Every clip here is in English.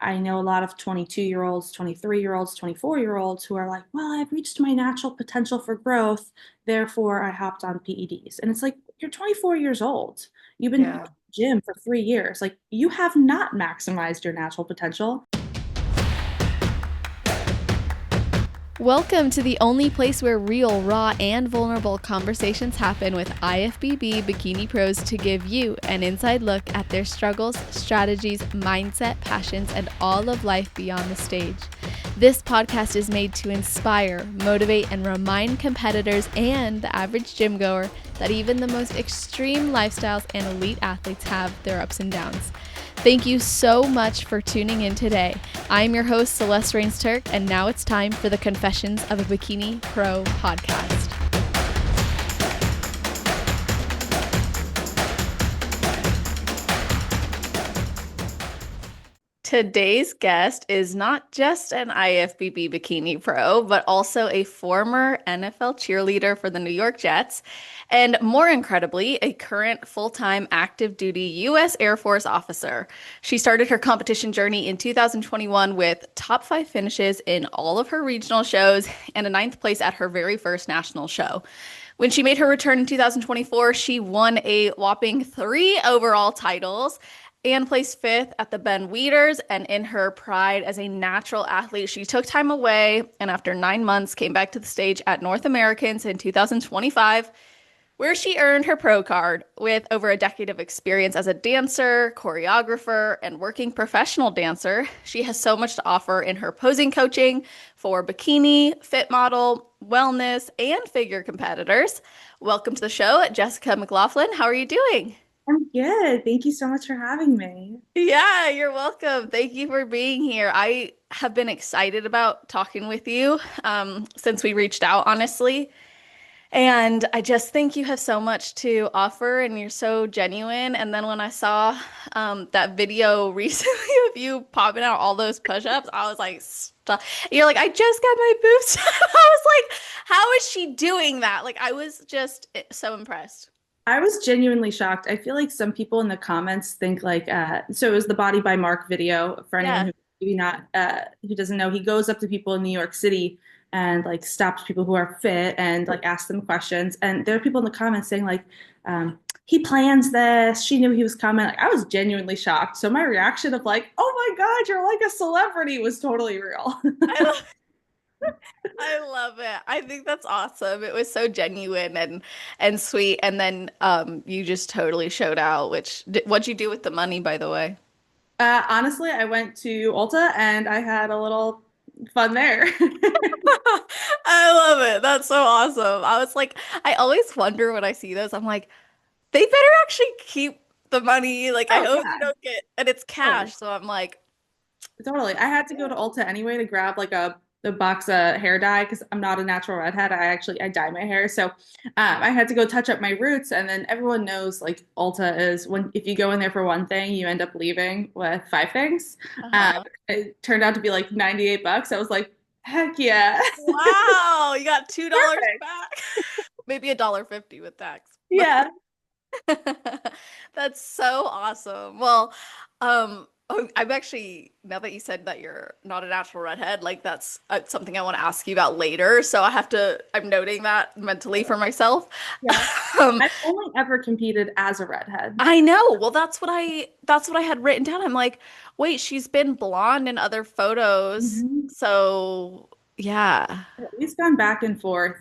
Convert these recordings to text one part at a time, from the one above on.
I know a lot of 22-year-olds, 23-year-olds, 24-year-olds who are like, well, I've reached my natural potential for growth, therefore I hopped on PEDs. And it's like, you're 24 years old. You've been in Yeah. the gym for 3 years. Like, you have not maximized your natural potential. Welcome to the only place where real, raw, and vulnerable conversations happen with IFBB Bikini Pros to give you an inside look at their struggles, strategies, mindset, passions, and all of life beyond the stage. This podcast is made to inspire, motivate, and remind competitors and the average gym goer that even the most extreme lifestyles and elite athletes have their ups and downs. Thank you so much for tuning in today. I'm your host, Celeste Rains-Turk, and now it's time for the Confessions of a Bikini Pro podcast. Today's guest is not just an IFBB Bikini Pro, but also a former NFL cheerleader for the New York Jets, and more incredibly, a current full-time active duty U.S. Air Force officer. She started her competition journey in 2021 with top 5 finishes in all of her regional shows and a 9th place at her very first national show. When she made her return in 2024, she won a whopping 3 overall titles and placed 5th at the Ben Weiders. And in her pride as a natural athlete, she took time away and after 9 months came back to the stage at North Americans in 2025, where she earned her pro card. With over a decade of experience as a dancer, choreographer, and working professional dancer, she has so much to offer in her posing coaching for bikini, fit model, wellness, and figure competitors. Welcome to the show, Jessica McLaughlin. How are you doing? I'm good. Thank you so much for having me. Yeah, you're welcome. Thank you for being here. I have been excited about talking with you since we reached out, honestly. And I just think you have so much to offer and you're so genuine. And then when I saw that video recently of you popping out all those push-ups, I was like, stop. You're like, I just got my boobs. I was like, how is she doing that? Like, I was just so impressed. I was genuinely shocked. I feel like some people in the comments think like, so it was the Body by Mark video. For anyone Yeah. who maybe not, who doesn't know, he goes up to people in New York City and like stops people who are fit and like asks them questions. And there are people in the comments saying like, he plans this. She knew he was coming. Like, I was genuinely shocked. So my reaction of like, oh my God, you're like a celebrity was totally real. I I love it. I think that's awesome. It was so genuine and sweet. And then you just totally showed out, which what'd you do with the money, by the way? Honestly, I went to Ulta and I had a little fun there. I love it. That's so awesome. I was like, I always wonder when I see those, I'm like, they better actually keep the money. Like, I Oh hope they yeah, don't get, and it's totally. cash. So I'm like, Totally. I had to go to Ulta anyway to grab like a box of hair dye because I'm not a natural redhead. I dye my hair. So I had to go touch up my roots. And then everyone knows like Ulta is when if you go in there for one thing, you end up leaving with 5 things. uh-huh. It turned out to be like 98 bucks. I was like, heck yeah. Wow, you got $2 Perfect. back. Maybe $1.50 with tax. But Yeah. that's so awesome. Well, I'm actually, now that you said that you're not a natural redhead, like that's something I want to ask you about later. So I'm noting that mentally for myself. Yeah. Um, I've only ever competed as a redhead. I know. Well, that's what I had written down. I'm like, wait, she's been blonde in other photos. Mhm. So yeah. We've gone back and forth,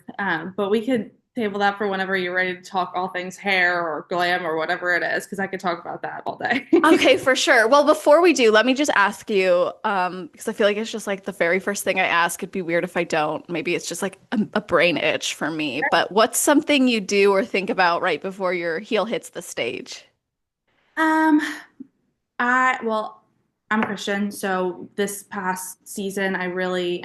but we could table that for whenever you're ready to talk all things hair or glam or whatever it is, because I could talk about that all day. Okay, for sure. Well, before we do, let me just ask you, because I feel like it's just like the very first thing I ask. It'd be weird if I don't. Maybe it's just like a brain itch for me. But what's something you do or think about right before your heel hits the stage? Um, well, I'm a Christian, so this past season I really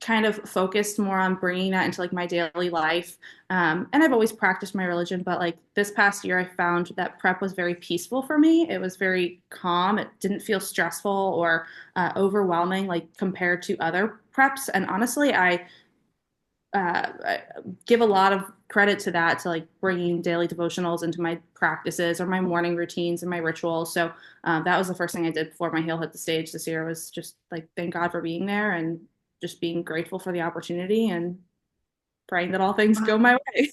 kind of focused more on bringing that into like my daily life. And I've always practiced my religion, but like this past year, I found that prep was very peaceful for me. It was very calm. It didn't feel stressful or overwhelming, like compared to other preps. And honestly, I I give a lot of credit to that, to like bringing daily devotionals into my practices or my morning routines and my rituals. So that was the first thing I did before my heel hit the stage this year, was just like thank God for being there and just being grateful for the opportunity and praying that all things go my way.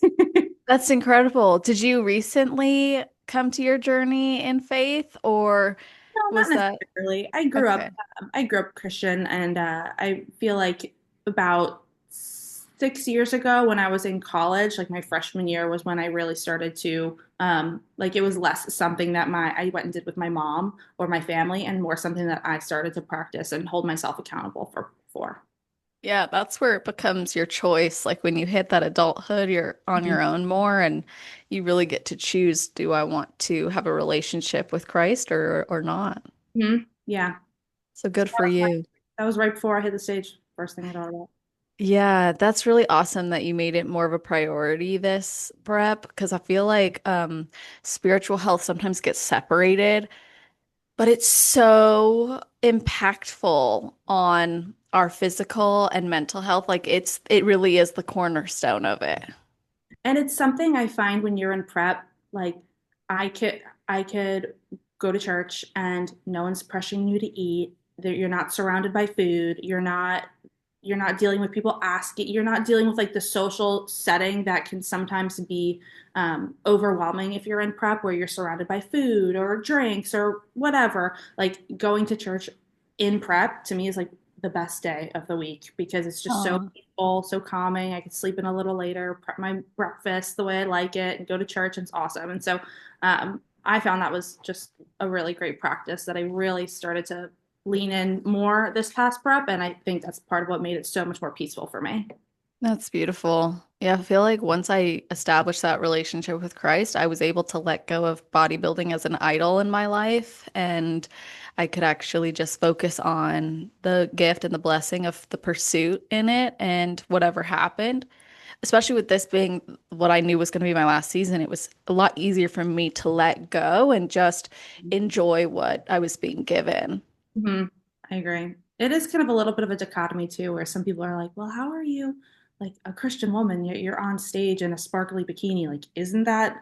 That's incredible. Did you recently come to your journey in faith, or No, was not that necessarily. okay? I grew up Christian, and I feel like about 6 years ago, when I was in college, like my freshman year, was when I really started to like it was less something that my I went and did with my mom or my family, and more something that I started to practice and hold myself accountable for. Yeah, that's where it becomes your choice. Like when you hit that adulthood, you're on Mhm. your own more and you really get to choose, do I want to have a relationship with Christ or not? Mhm. Yeah, So so good for you. that was right before I hit the stage. First thing I thought about. Yeah, that's really awesome that you made it more of a priority this prep because I feel like spiritual health sometimes gets separated, but it's so impactful on our physical and mental health. Like it really is the cornerstone of it. And it's something I find when you're in prep, like I could go to church and no one's pressuring you to eat. You're not surrounded by food. You're not dealing with people asking. You're not dealing with like the social setting that can sometimes be overwhelming if you're in prep, where you're surrounded by food or drinks or whatever. Like going to church in prep to me is like the best day of the week, because it's just so Oh, peaceful, so calming. I can sleep in a little later, prep my breakfast the way I like it, and go to church, and it's awesome. And so I found that was just a really great practice that I really started to lean in more this past prep. And I think that's part of what made it so much more peaceful for me. that's beautiful. Yeah, I feel like once I established that relationship with Christ, I was able to let go of bodybuilding as an idol in my life, and I could actually just focus on the gift and the blessing of the pursuit in it and whatever happened. Especially with this being what I knew was going to be my last season, it was a lot easier for me to let go and just enjoy what I was being given. Mm-hmm. I agree. It is kind of a little bit of a dichotomy too, where some people are like, "Well, how are you like a Christian woman? You're on stage in a sparkly bikini. Like, isn't that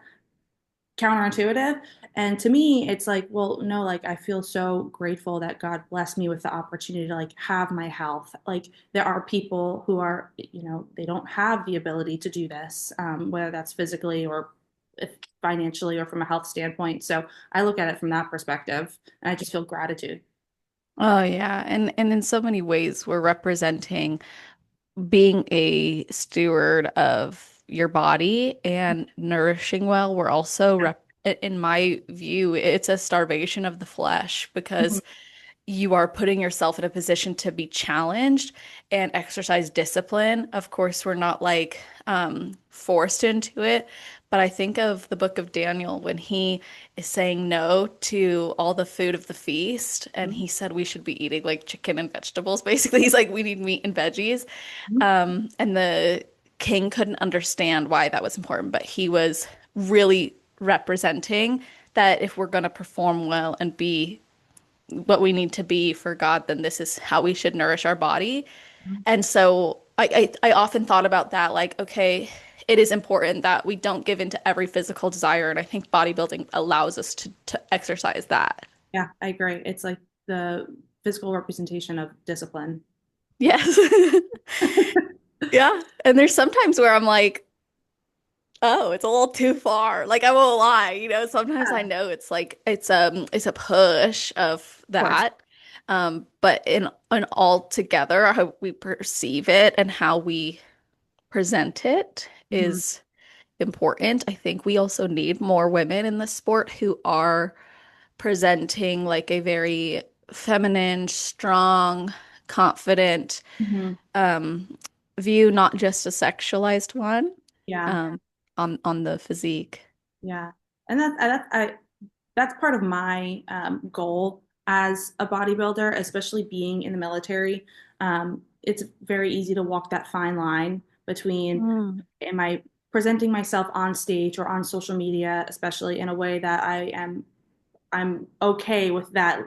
counterintuitive?" And to me, it's like, well, no, like I feel so grateful that God blessed me with the opportunity to like have my health. Like there are people who are, they don't have the ability to do this, whether that's physically or if financially or from a health standpoint. So I look at it from that perspective, and I just feel gratitude. Oh yeah, and in so many ways we're representing being a steward of your body and nourishing well. We're also rep in my view, it's a starvation of the flesh Mhm. because you are putting yourself in a position to be challenged and exercise discipline. Of course, we're not like forced into it, but I think of the book of Daniel when he is saying no to all the food of the feast, and he said we should be eating like chicken and vegetables. Basically, he's like, we need meat and veggies. And the king couldn't understand why that was important, but he was really representing that if we're going to perform well and be what we need to be for God, then this is how we should nourish our body. And so I often thought about that, like, okay, it is important that we don't give into every physical desire. And I think bodybuilding allows us to exercise that. Yeah, I agree. It's like the physical representation of discipline. Yes. Yeah. And there's sometimes where I'm like, oh, it's a little too far. Like I won't lie, sometimes I Yeah, know it's like it's a push of of course. that. But in all together, how we perceive it and how we present it Hmm. is important. I think we also need more women in the sport who are presenting like a very feminine, strong, confident Hmm. um, view, not just a sexualized one Yeah, um, on the physique. yeah, and that's part of my goal as a bodybuilder, especially being in the military. It's very easy to walk that fine line between, Mm. am I presenting myself on stage or on social media, especially in a way that I am I'm okay with that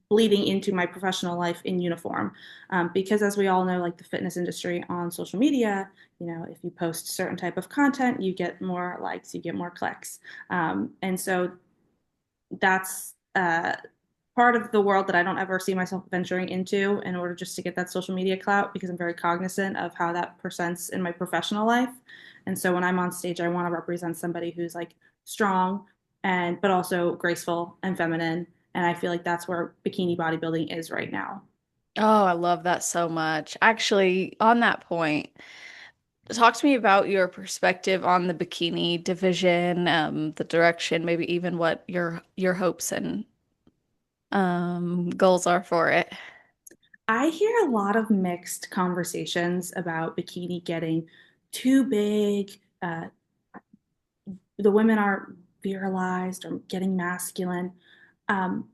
bleeding into my professional life in uniform. Because as we all know, like the fitness industry on social media, if you post certain type of content, you get more likes, you get more clicks. And so that's part of the world that I don't ever see myself venturing into in order just to get that social media clout because I'm very cognizant of how that presents in my professional life. And so when I'm on stage, I want to represent somebody who's like strong and but also graceful and feminine. And I feel like that's where bikini bodybuilding is right now. Oh, I love that so much. Actually, on that point, talk to me about your perspective on the bikini division, the direction, maybe even what your hopes and goals are for it. I hear a lot of mixed conversations about bikini getting too big. The women are virilized or getting masculine. Um,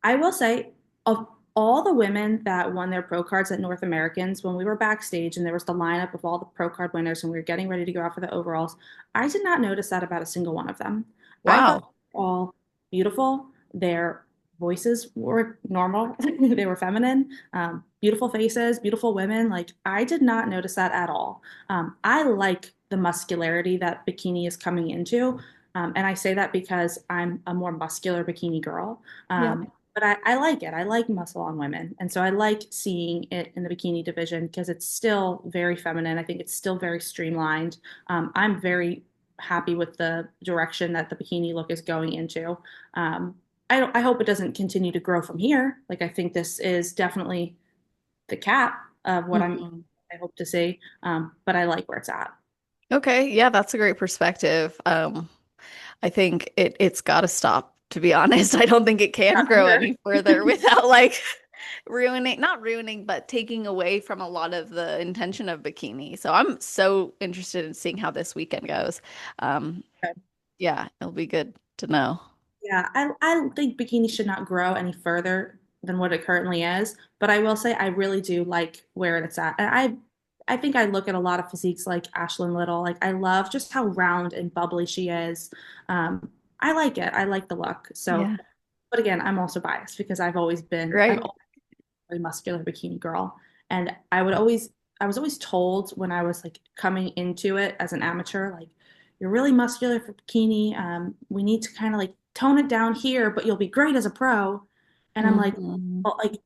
I will say, of all the women that won their pro cards at North Americans, when we were backstage and there was the lineup of all the pro card winners and we were getting ready to go out for the overalls, I did not notice that about a single one of them. I thought Wow. they were all beautiful. Their voices were normal, they were feminine, beautiful faces, beautiful women. Like, I did not notice that at all. I like the muscularity that bikini is coming into. And I say that because I'm a more muscular bikini girl. Yeah. But I like it. I like muscle on women. And so I like seeing it in the bikini division because it's still very feminine. I think it's still very streamlined. I'm very happy with the direction that the bikini look is going into. Um, I hope it doesn't continue to grow from here. Like, I think this is definitely the cap of what Mhm. I hope to see. But I like where it's at. Okay, yeah, that's a great perspective. I think it's got to stop, to be honest. I don't think it can Not grow here. any further without like ruining, not ruining, but taking away from a lot of the intention of bikini. So I'm so interested in seeing how this weekend goes. Um, yeah, it'll be good to know. Yeah, I think bikini should not grow any further than what it currently is. But I will say I really do like where it's at. And I think I look at a lot of physiques like Ashlyn Little. Like, I love just how round and bubbly she is. I like it. I like the look. So, Yeah. but again, I'm also biased because I've Right. always been a muscular bikini girl. And I was always told when I was like coming into it as an amateur, like, you're really muscular for bikini. We need to kind of like tone it down here, but you'll be great as a pro. And I'm like, Mhm. well, like,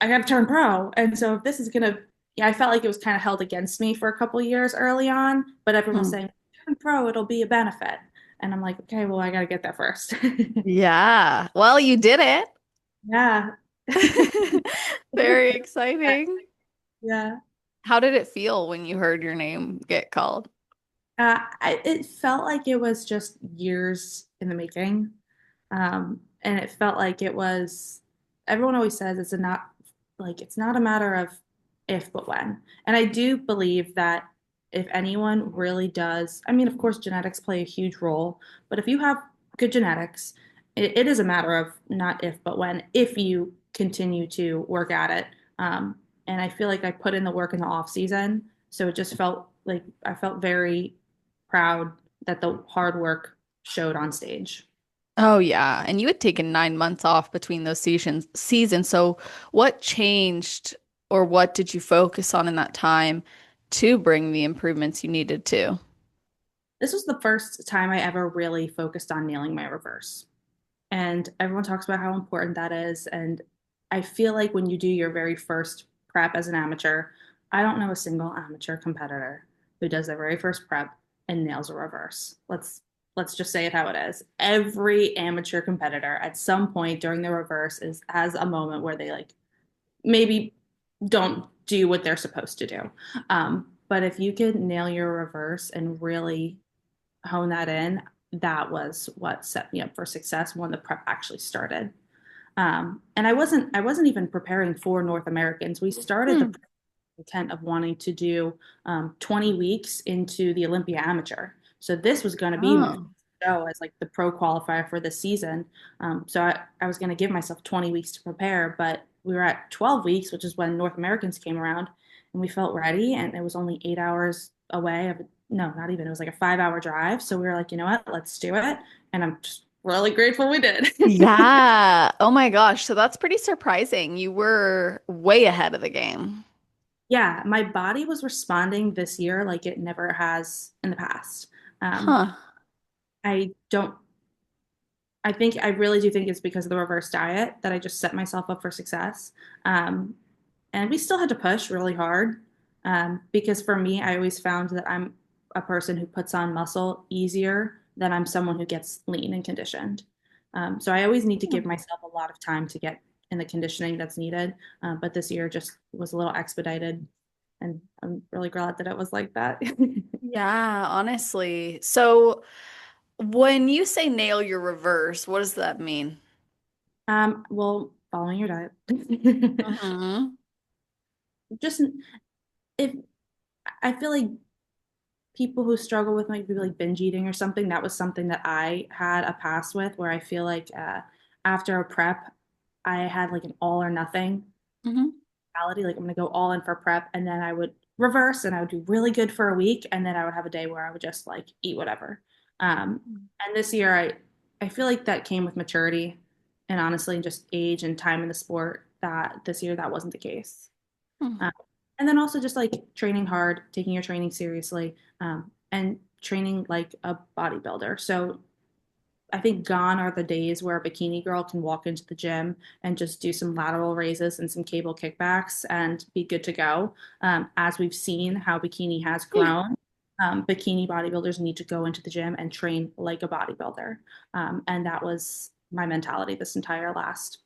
I got to turn pro. And so if this is gonna, yeah, I felt like it was kind of held against me for a couple years early on, but everyone was Hmm. saying, turn pro, it'll be a benefit. And I'm like, okay, well, I got to get there first. Yeah. Well, you did it. Yeah. Very exciting. Yeah. How did it feel when you heard your name get called? It felt like it was just years in the making. And it felt like it was, everyone always says it's not a matter of if, but when. And I do believe that if anyone really does, I mean, of course, genetics play a huge role, but if you have good genetics, it is a matter of not if, but when, if you continue to work at it. Um, and I feel like I put in the work in the off season. So it just felt like I felt very proud that the hard work showed on stage. Oh yeah, and you had taken 9 months off between those seasons. So what changed or what did you focus on in that time to bring the improvements you needed to? This was the first time I ever really focused on nailing my reverse. And everyone talks about how important that is. And I feel like when you do your very first prep as an amateur, I don't know a single amateur competitor who does their very first prep and nails a reverse. Let's just say it how it is. Every amateur competitor at some point during the reverse is has a moment where they like maybe don't do what they're supposed to do. But if you could nail your reverse and really hone that in, that was what set me up for success when the prep actually started. And I wasn't even preparing for North Americans. We started the Hmm. intent of wanting to do 20 weeks into the Olympia Amateur. So this was going to be my Oh. show as like the pro qualifier for the season. So I was going to give myself 20 weeks to prepare, but we were at 12 weeks, which is when North Americans came around, and we felt ready. And it was only 8 hours away of, no, not even, it was like a 5 hour drive. So we were like, you know what, let's do it. And I'm just really grateful we did. Yeah. Oh my gosh. So that's pretty surprising. You were way ahead of the game. Yeah, my body was responding this year like it never has in the past. Um, Huh. I don't, I think, I really do think it's because of the reverse diet that I just set myself up for success. Um, and we still had to push really hard because for me, I always found that I'm a person who puts on muscle easier than I'm someone who gets lean and conditioned. So I always need to give myself a lot of time to get in the conditioning that's needed. But this year just was a little expedited, and I'm really glad that it was like that. Yeah, honestly. So when you say nail your reverse, what does that mean? Well, following your diet. Hmm. Just if I feel like people who struggle with maybe like binge eating or something, that was something that I had a past with where I feel like after a prep, I had like an all or nothing Hmm. mentality. Like I'm going to go all in for prep and then I would reverse and I would do really good for a week. And then I would have a day where I would just like eat whatever. And this year, I feel like that came with maturity and honestly just age and time in the sport that this year that wasn't the case. Um, and then also just like training hard, taking your training seriously, and training like a bodybuilder. So I think gone are the days where a bikini girl can walk into the gym and just do some lateral raises and some cable kickbacks and be good to go. As we've seen how bikini has grown, bikini bodybuilders need to go into the gym and train like a bodybuilder. And that was my mentality this entire last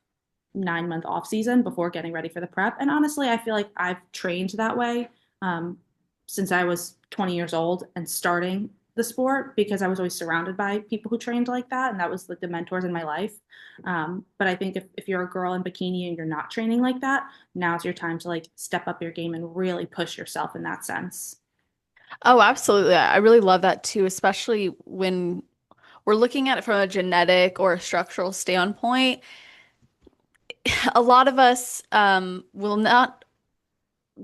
9 month off season before getting ready for the prep. And honestly, I feel like I've trained that way um, since I was 20 years old and starting the sport because I was always surrounded by people who trained like that. And that was like the mentors in my life. But I think if you're a girl in bikini and you're not training like that, now's your time to like step up your game and really push yourself in that sense. Oh, absolutely. I really love that too, especially when we're looking at it from a genetic or a structural standpoint. A lot of us will not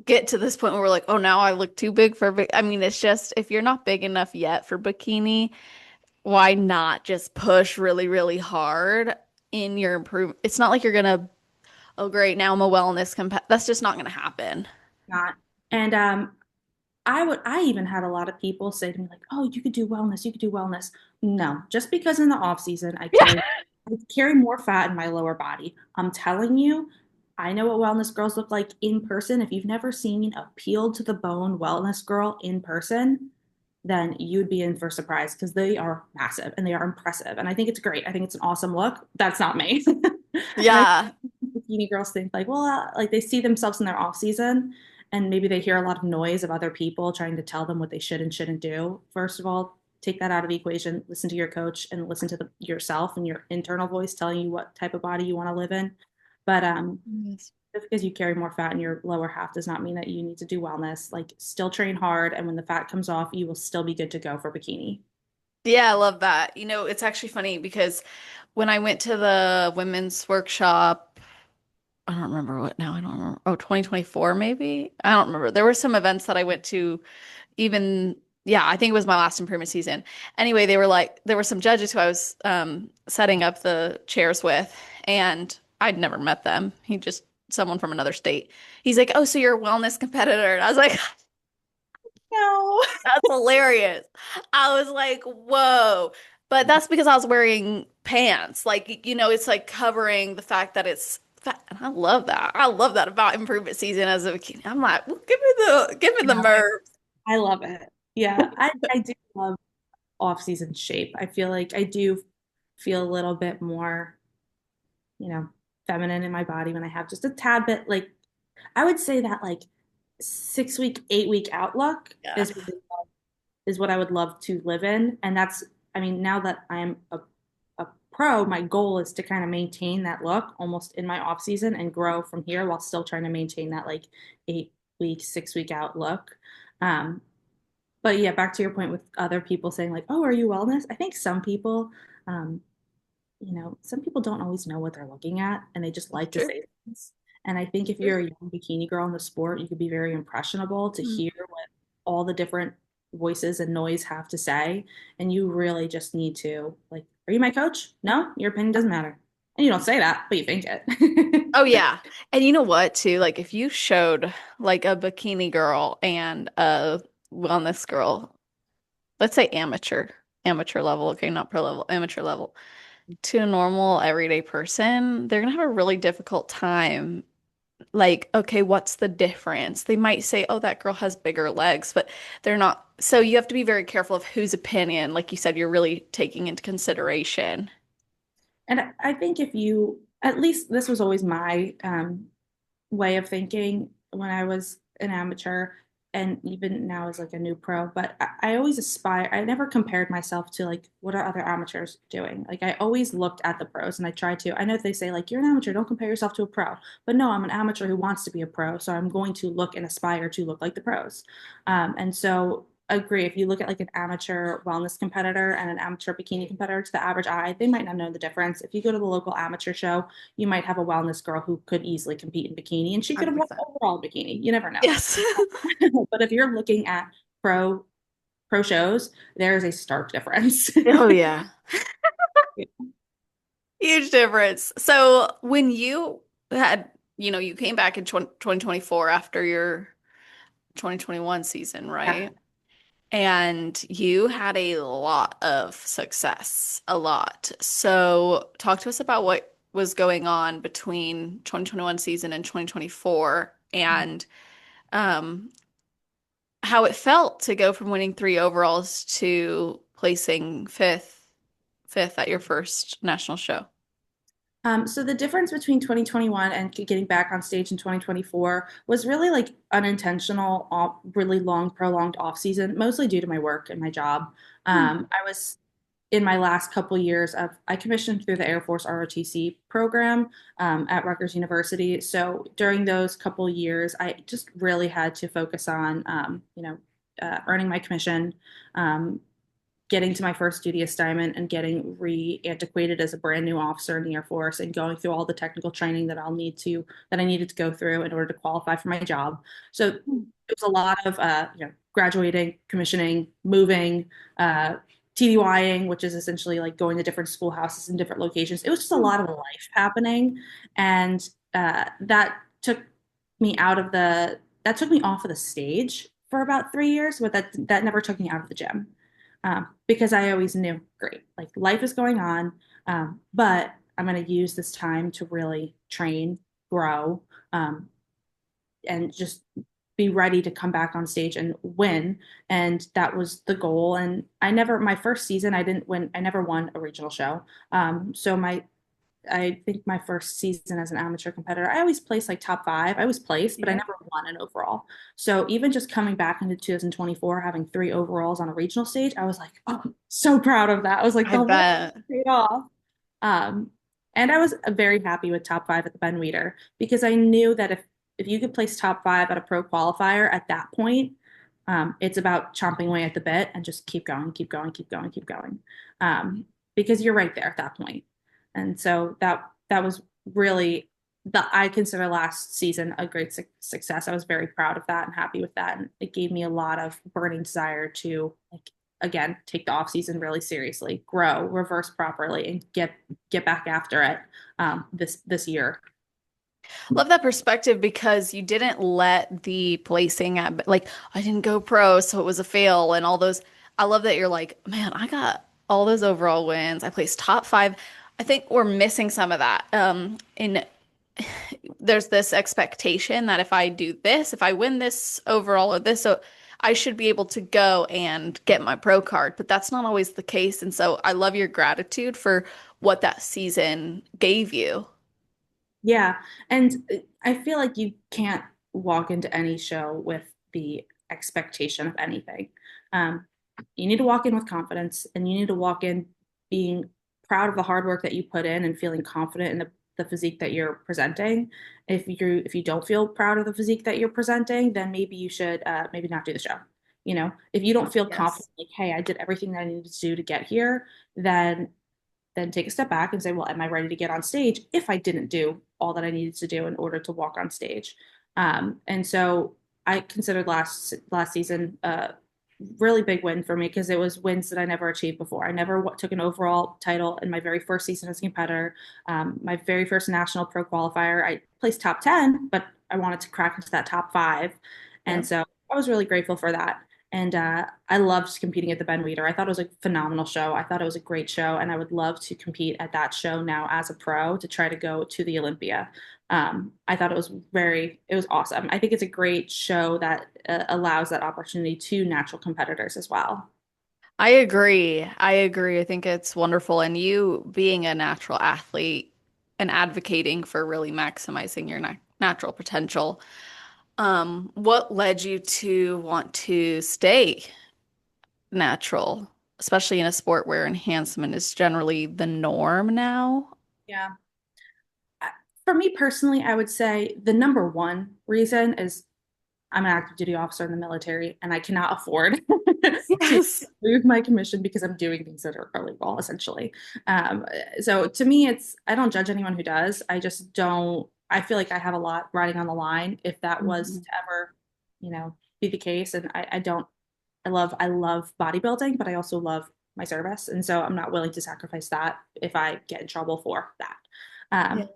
get to this point where we're like, oh, now I look too big for I mean, it's just if you're not big enough yet for bikini, why not just push really, really hard in your improvement? It's not like you're gonna, oh, great, now I'm a wellness comp. That's just not gonna happen. Not. And I even had a lot of people say to me like, "Oh, you could do wellness, you could do wellness." No, just because in the off season I carry more fat in my lower body. I'm telling you, I know what wellness girls look like in person. If you've never seen a peeled to the bone wellness girl in person, then you'd be in for a surprise because they are massive and they are impressive. And I think it's great. I think it's an awesome look. That's not me. And I Yeah. bikini girls think like, well, like they see themselves in their off season and maybe they hear a lot of noise of other people trying to tell them what they should and shouldn't do. First of all, take that out of the equation, listen to your coach and listen to yourself and your internal voice telling you what type of body you want to live in. But Yes. just because you carry more fat in your lower half does not mean that you need to do wellness. Like still train hard and when the fat comes off, you will still be good to go for bikini. Yeah, I love that. You know, it's actually funny because when I went to the women's workshop, I don't remember what now, I don't remember. Oh, 2024 maybe? I don't remember. There were some events that I went to even, yeah, I think it was my last improvement season. Anyway, they were like there were some judges who I was setting up the chairs with, and I'd never met them. He just someone from another state. He's like, "Oh, so you're a wellness competitor." And I was like, No. that's hilarious. I was like, whoa. But that's because I was wearing pants. Like, you know, it's like covering the fact that it's fat. And I love that. I love that about improvement season as a bikini. I'm like, well, give me the No, nerves. I love it. Yeah, I do love off-season shape. I feel like I do feel a little bit more, you know, feminine in my body when I have just a tad bit like I would say that like 6 week, 8 week outlook Yeah. is what I would love to live in. And that's I mean, now that I'm a pro, my goal is to kind of maintain that look almost in my off season and grow from here while still trying to maintain that like 8 week, 6 week out look. Um, but yeah, back to your point with other people saying like, "Oh, are you wellness?" I think some people, um, some people don't always know what they're looking at, and they just That's like to true. say things. And I think if you're a young bikini girl in the sport, you could be very impressionable to Mm. hear what all the different voices and noise have to say, and you really just need to like Are you my coach? No, your opinion doesn't matter. And you don't say that, but you think it. Oh yeah. And you know what too? Like if you showed like a bikini girl and a wellness girl, let's say amateur level, okay, not pro level, amateur level, to a normal everyday person, they're gonna have a really difficult time. Like, okay, what's the difference? They might say, oh, that girl has bigger legs, but they're not. So you have to be very careful of whose opinion, like you said, you're really taking into consideration. And I think if you, at least this was always my way of thinking when I was an amateur and even now as like a new pro, but I always aspire, I never compared myself to like what are other amateurs doing. Like I always looked at the pros and I tried to. I know they say like you're an amateur, don't compare yourself to a pro. But no, I'm an amateur who wants to be a pro, so I'm going to look and aspire to look like the pros. And so agree. If you look at like an amateur wellness competitor and an amateur bikini competitor to the average eye, they might not know the difference. If you go to the local amateur show, you might have a wellness girl who could easily compete in bikini and she could have won 100%. overall bikini. You never know. Yes. But if you're looking at pro pro shows, there is a stark difference. Oh yeah. Huge difference. So when you had, you came back in 2024 after your 2021 season, Yeah. right? And you had a lot of success, a lot. So talk to us about what was going on between 2021 season and 2024 and um, how it felt to go from winning three overalls to placing fifth at your first national show. So the difference between 2021 and getting back on stage in 2024 was really like unintentional, really long, prolonged off season, mostly due to my work and my job. I was in my last couple years of I commissioned through the Air Force ROTC program at Rutgers University. So during those couple years, I just really had to focus on earning my commission, um, getting to my first duty assignment and getting re-antiquated as a brand new officer in the Air Force and going through all the technical training that I needed to go through in order to qualify for my job. So it was a lot of graduating, commissioning, moving, TDYing, which is essentially like going to different schoolhouses in different locations. It was just a lot of life happening, and that took me out of the that took me off of the stage for about 3 years, but that never took me out of the gym because I always knew, great, like life is going on, but I'm going to use this time to really train, grow, um, and just be ready to come back on stage and win. And that was the goal. And my first season, I didn't win, I never won a regional show. I think my first season as an amateur competitor, I always placed like top five. I always placed, but I Yeah. never won an overall. So even just coming back into 2024, having three overalls on a regional stage, I was like, oh, so proud of that. I was like, I the work bet. paid off. Um, and I was very happy with top five at the Ben Weider because I knew that if you could place top five at a pro qualifier at that point, it's about chomping away at the bit and just keep going, keep going, keep going, keep going. Because you're right there at that point. And so that was really I consider last season a great success. I was very proud of that and happy with that, and it gave me a lot of burning desire to like again take the off season really seriously, grow, reverse properly, and get back after it this year. Love that perspective because you didn't let the placing at like I didn't go pro, so it was a fail and all those. I love that you're like, man, I got all those overall wins. I placed top five. I think we're missing some of that. In there's this expectation that if I do this, if I win this overall or this, so I should be able to go and get my pro card, but that's not always the case. And so I love your gratitude for what that season gave you. Yeah, and I feel like you can't walk into any show with the expectation of anything. Um, you need to walk in with confidence, and you need to walk in being proud of the hard work that you put in and feeling confident in the physique that you're presenting. If you don't feel proud of the physique that you're presenting, then maybe you should maybe not do the show. If you don't feel confident, Yes. like, hey, I did everything that I needed to do to get here, then take a step back and say, well, am I ready to get on stage if I didn't do all that I needed to do in order to walk on stage? And so I considered last season really big win for me because it was wins that I never achieved before. I never took an overall title in my very first season as a competitor. My very first national pro qualifier, I placed top 10, but I wanted to crack into that top five. Yeah. And so I was really grateful for that. And I loved competing at the Ben Weider. I thought it was a phenomenal show. I thought it was a great show, and I would love to compete at that show now as a pro to try to go to the Olympia. I thought it was awesome. I think it's a great show that allows that opportunity to natural competitors as well. I agree. I agree. I think it's wonderful. And you being a natural athlete and advocating for really maximizing your natural potential, what led you to want to stay natural, especially in a sport where enhancement is generally the norm now? Yeah. For me personally, I would say the number one reason is I'm an active duty officer in the military and I cannot afford to Yes. lose my commission because I'm doing things that are illegal, essentially. Um, so to me, I don't judge anyone who does. I just don't, I feel like I have a lot riding on the line if that was Mhm. to ever, be the case. And I don't, I love bodybuilding, but I also love my service. And so I'm not willing to sacrifice that if I get in trouble for that. Yeah.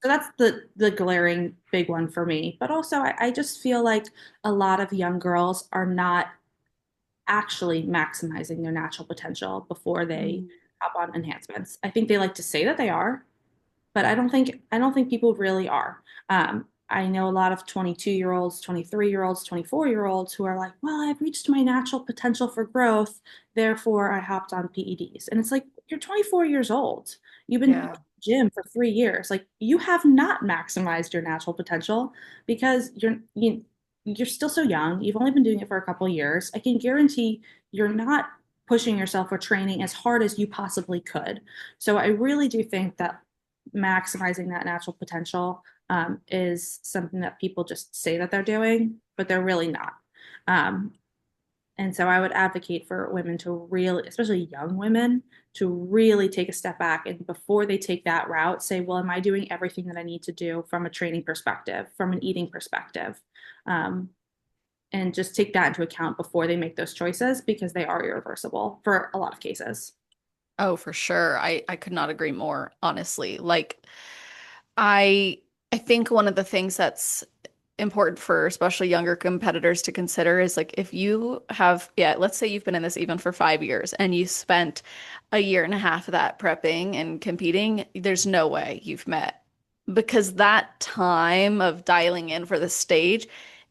So that's the glaring big one for me. But also, I just feel like a lot of young girls are not actually maximizing their natural potential before they Mm. hop on enhancements. I think they like to say that they are, but I don't think people really are. I know a lot of 22-year-olds, 23-year-olds, 24-year-olds who are like, "Well, I've reached my natural potential for growth, therefore I hopped on PEDs." And it's like, you're 24 years old. You've been Yeah. gym for 3 years. Like you have not maximized your natural potential because you're still so young. You've only been doing it for a couple of years. I can guarantee you're not pushing yourself or training as hard as you possibly could. So I really do think that maximizing that natural potential is something that people just say that they're doing, but they're really not. Um, and so I would advocate for women to really, especially young women, to really take a step back and before they take that route, say, well, am I doing everything that I need to do from a training perspective, from an eating perspective? Um, and just take that into account before they make those choices because they are irreversible for a lot of cases. Oh, for sure. I could not agree more, honestly. Like I I think one of the things that's important for especially younger competitors to consider is like if you have, yeah, let's say you've been in this even for 5 years and you spent a year and a half of that prepping and competing, there's no way you've met because that time of dialing in for the stage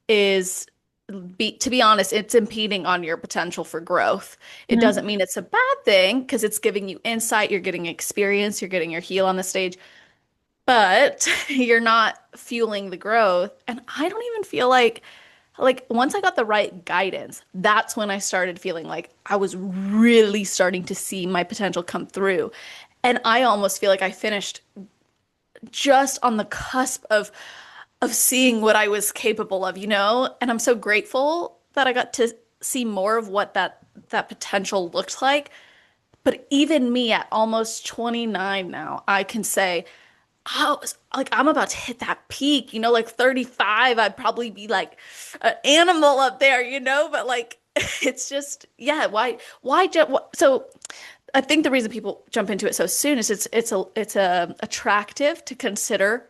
is to be honest, it's impeding on your potential for growth. It Mhm. doesn't mean it's a bad thing because it's giving you insight, you're getting experience, you're getting your heel on the stage, but you're not fueling the growth. And I don't even feel like once I got the right guidance, that's when I started feeling like I was really starting to see my potential come through. And I almost feel like I finished just on the cusp of seeing what I was capable of, you know? And I'm so grateful that I got to see more of what that potential looked like. But even me at almost 29 now, I can say like I'm about to hit that peak, you know, like 35, I'd probably be like an animal up there, you know, but like it's just yeah, why jump so I think the reason people jump into it so soon is it's a attractive to consider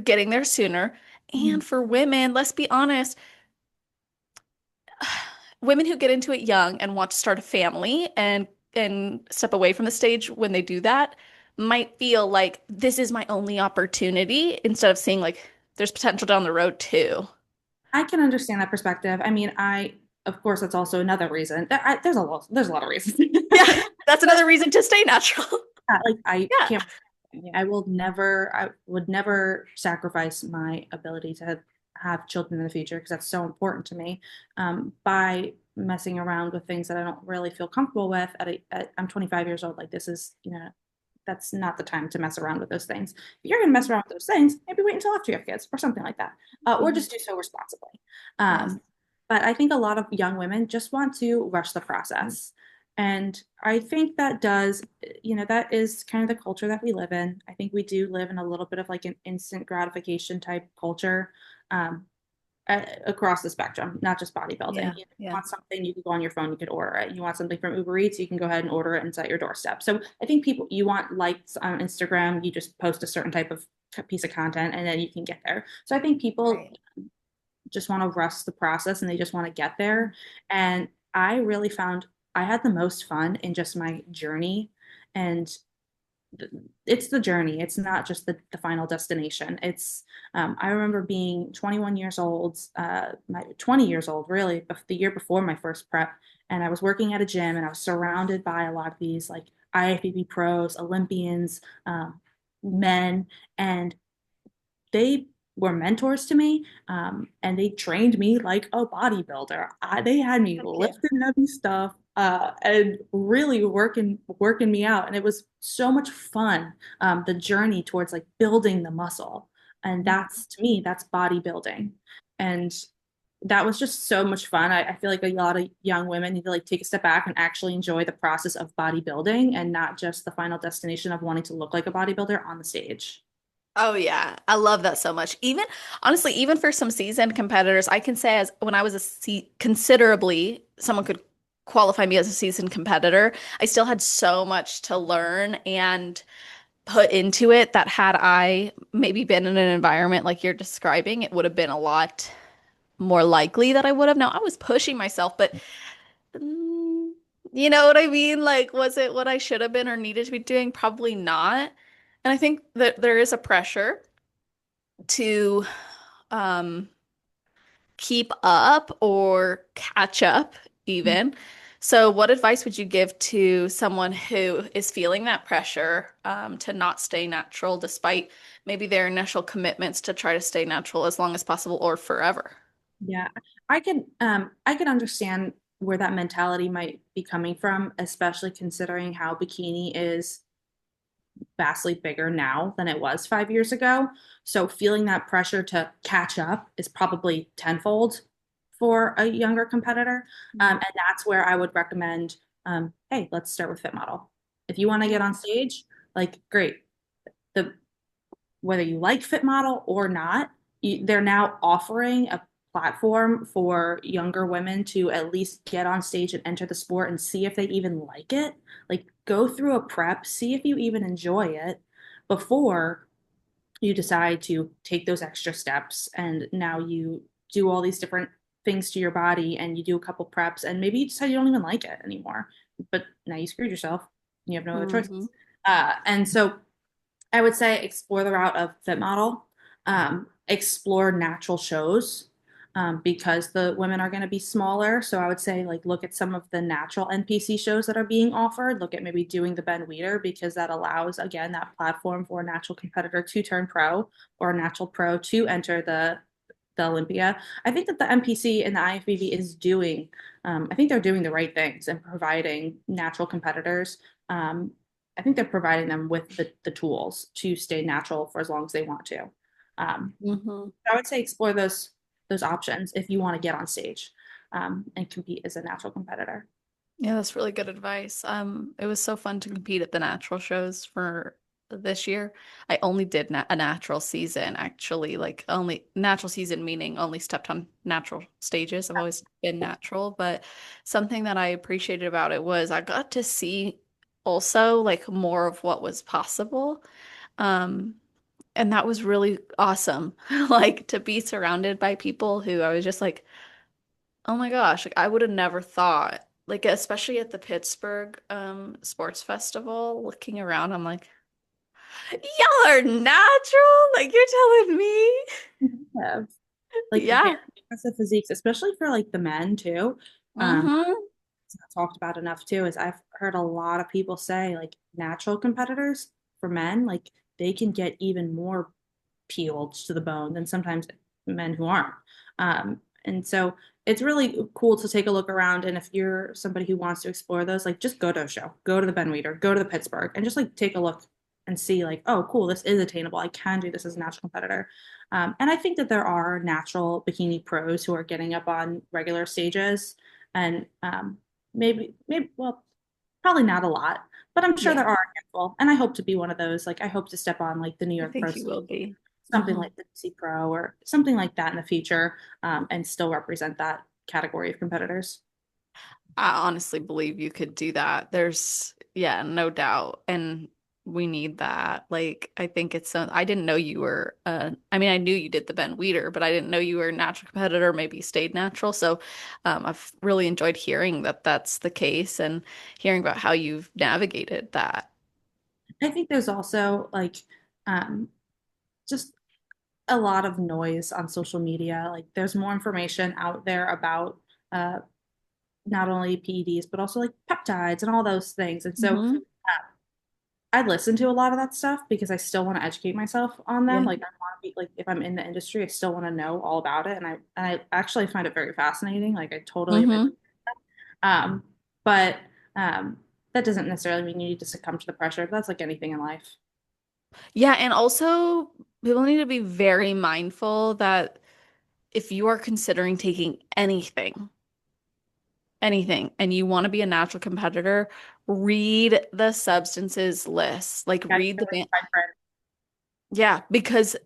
getting there sooner. And Mhm. for women, let's be honest, women who get into it young and want to start a family and step away from the stage when they do that might feel like this is my only opportunity instead of seeing like there's potential down the road too. I can understand that perspective. I mean, of course, that's also another reason. There's a lot of reasons. Yeah, that's another reason to stay natural. Like I Yeah. can't, I would never sacrifice my ability to have children in the future because that's so important to me. By messing around with things that I don't really feel comfortable with I'm 25 years old. Like this is, that's not the time to mess around with those things. If you're going to mess around with those things, maybe wait until after you have kids or something like that, or Mhm. just do so responsibly. Yes. But I think a lot of young women just want to rush the process. And I think that is kind of the culture that we live in. I think we do live in a little bit of like an instant gratification type culture. Um, across the spectrum, not just bodybuilding. Yeah, You yeah. want something, you can go on your phone, you could order it. You want something from Uber Eats, you can go ahead and order it and it's at your doorstep. So I think people, you want likes on Instagram, you just post a certain type of piece of content and then you can get there. So I think people Right. just want to rush the process and they just want to get there. And I really found I had the most fun in just my journey. And it's the journey. It's not just the final destination. I remember being 21 years old, 20 years old, really, the year before my first prep. And I was working at a gym and I was surrounded by a lot of these like IFBB pros, Olympians, men, and they were mentors to me, and they trained me like a bodybuilder. They had me Heck yeah. lifting heavy stuff and really working me out, and it was so much fun. The journey towards like building the muscle, and that's to me that's bodybuilding, and that was just so much fun. I feel like a lot of young women need to like take a step back and actually enjoy the process of bodybuilding and not just the final destination of wanting to look like a bodybuilder on the stage. Oh yeah, I love that so much. Even honestly, even for some seasoned competitors, I can say as when I was a considerably, someone could qualify me as a seasoned competitor. I still had so much to learn and put into it that had I maybe been in an environment like you're describing, it would have been a lot more likely that I would have. Now, I was pushing myself, but mm, you know what I mean? Like, was it what I should have been or needed to be doing? Probably not. And I think that there is a pressure to um, keep up or catch up, even. So, what advice would you give to someone who is feeling that pressure to not stay natural despite maybe their initial commitments to try to stay natural as long as possible or forever? Yeah, I can understand where that mentality might be coming from, especially considering how bikini is vastly bigger now than it was 5 years ago. So feeling that pressure to catch up is probably tenfold for a younger competitor. And that's where I would recommend, hey, let's start with Fit Model. If you want to get on stage, like great. The Whether you like Fit Model or not, they're now offering a platform for younger women to at least get on stage and enter the sport and see if they even like it. Like, go through a prep, see if you even enjoy it before you decide to take those extra steps. And now you do all these different things to your body and you do a couple preps, and maybe you decide you don't even like it anymore. But now you screwed yourself. You have no other choices. Hmm. And so I would say explore the route of Fit Model, explore natural shows, because the women are going to be smaller. So I would say like look at some of the natural NPC shows that are being offered. Look at maybe doing the Ben Weider because that allows again that platform for a natural competitor to turn pro or a natural pro to enter the Olympia. I think that the NPC and the IFBB is doing, I think they're doing the right things and providing natural competitors. Um, I think they're providing them with the tools to stay natural for as long as they want to. Hmm. I would say explore those options if you want to get on stage, and compete as a natural competitor. Yeah, that's really good advice. It was so fun to compete at the natural shows for this year. I only did na a natural season, actually, like only natural season meaning only stepped on natural stages. I've always been natural, but something that I appreciated about it was I got to see also like more of what was possible. Um, and that was really awesome. Like to be surrounded by people who I was just like, oh my gosh, like I would have never thought. Like especially at the Pittsburgh sports festival, looking around, I'm like, y'all are natural? Like you're telling me? Have like very Yeah. impressive physiques, especially for like the men too. Mm-hmm. It's not talked about enough too is I've heard a lot of people say like natural competitors for men, like they can get even more peeled to the bone than sometimes men who aren't. And so it's really cool to take a look around. And if you're somebody who wants to explore those, like just go to a show, go to the Ben Weider, go to the Pittsburgh, and just like take a look and see like, oh, cool, this is attainable. I can do this as a natural competitor. And I think that there are natural bikini pros who are getting up on regular stages, and well, probably not a lot, but I'm sure Yeah, there are a handful. And I hope to be one of those. Like I hope to step on like the New I York Pro think you stage will be. something Mhm. like the C Pro or something like that in the future, and still represent that category of competitors. I honestly believe you could do that. There's, yeah, no doubt. And we need that. Like, I think it's, I didn't know you were, I mean, I knew you did the Ben Weider, but I didn't know you were a natural competitor, maybe stayed natural. So, I've really enjoyed hearing that that's the case and hearing about how you've navigated that. I think there's also like um, just a lot of noise on social media. Like there's more information out there about uh, not only PEDs but also like peptides and all those things. And so Hmm. I listen to a lot of that stuff because I still want to educate myself on them. Yeah. Like I want to be like if I'm in the industry, I still want to know all about it, and I actually find it very fascinating. Like I totally am. Hmm. Um, but that doesn't necessarily mean you need to succumb to the pressure. That's like anything in life. Yeah. And also, people need to be very mindful that if you are considering taking anything, and you want to be a natural competitor, read the substances list. Like Yeah, you read can the read ban. the fine print. Yeah, because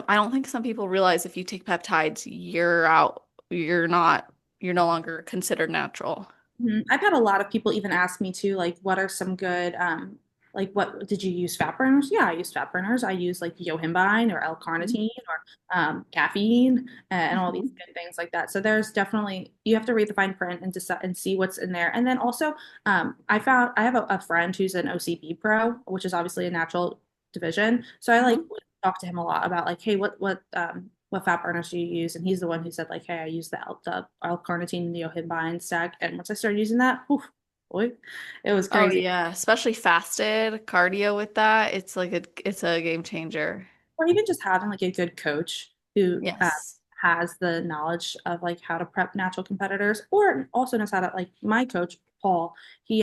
I don't think some people realize if you take peptides, you're out. You're no longer considered natural. Mhm. I've had a lot of people even ask me too, like, what are some good, like, what did you use fat burners? Yeah, I use fat burners. I use like yohimbine or L-carnitine or caffeine and all these Mhm. good things like that. So there's definitely you have to read the fine print and decide and see what's in there. And then also, I have a friend who's an OCB pro, which is obviously a natural division. So I like Mhm. talk to him a lot about like, hey, what fat burners do you use? And he's the one who said like, hey, I use the L-carnitine neohinbine stack. And once I started using that, whew, boy, it was Oh crazy. yeah, especially fasted cardio with that. It's a game changer. Or even just having like a good coach who Yes. has the knowledge of like how to prep natural competitors, or also knows how to like my coach Paul. He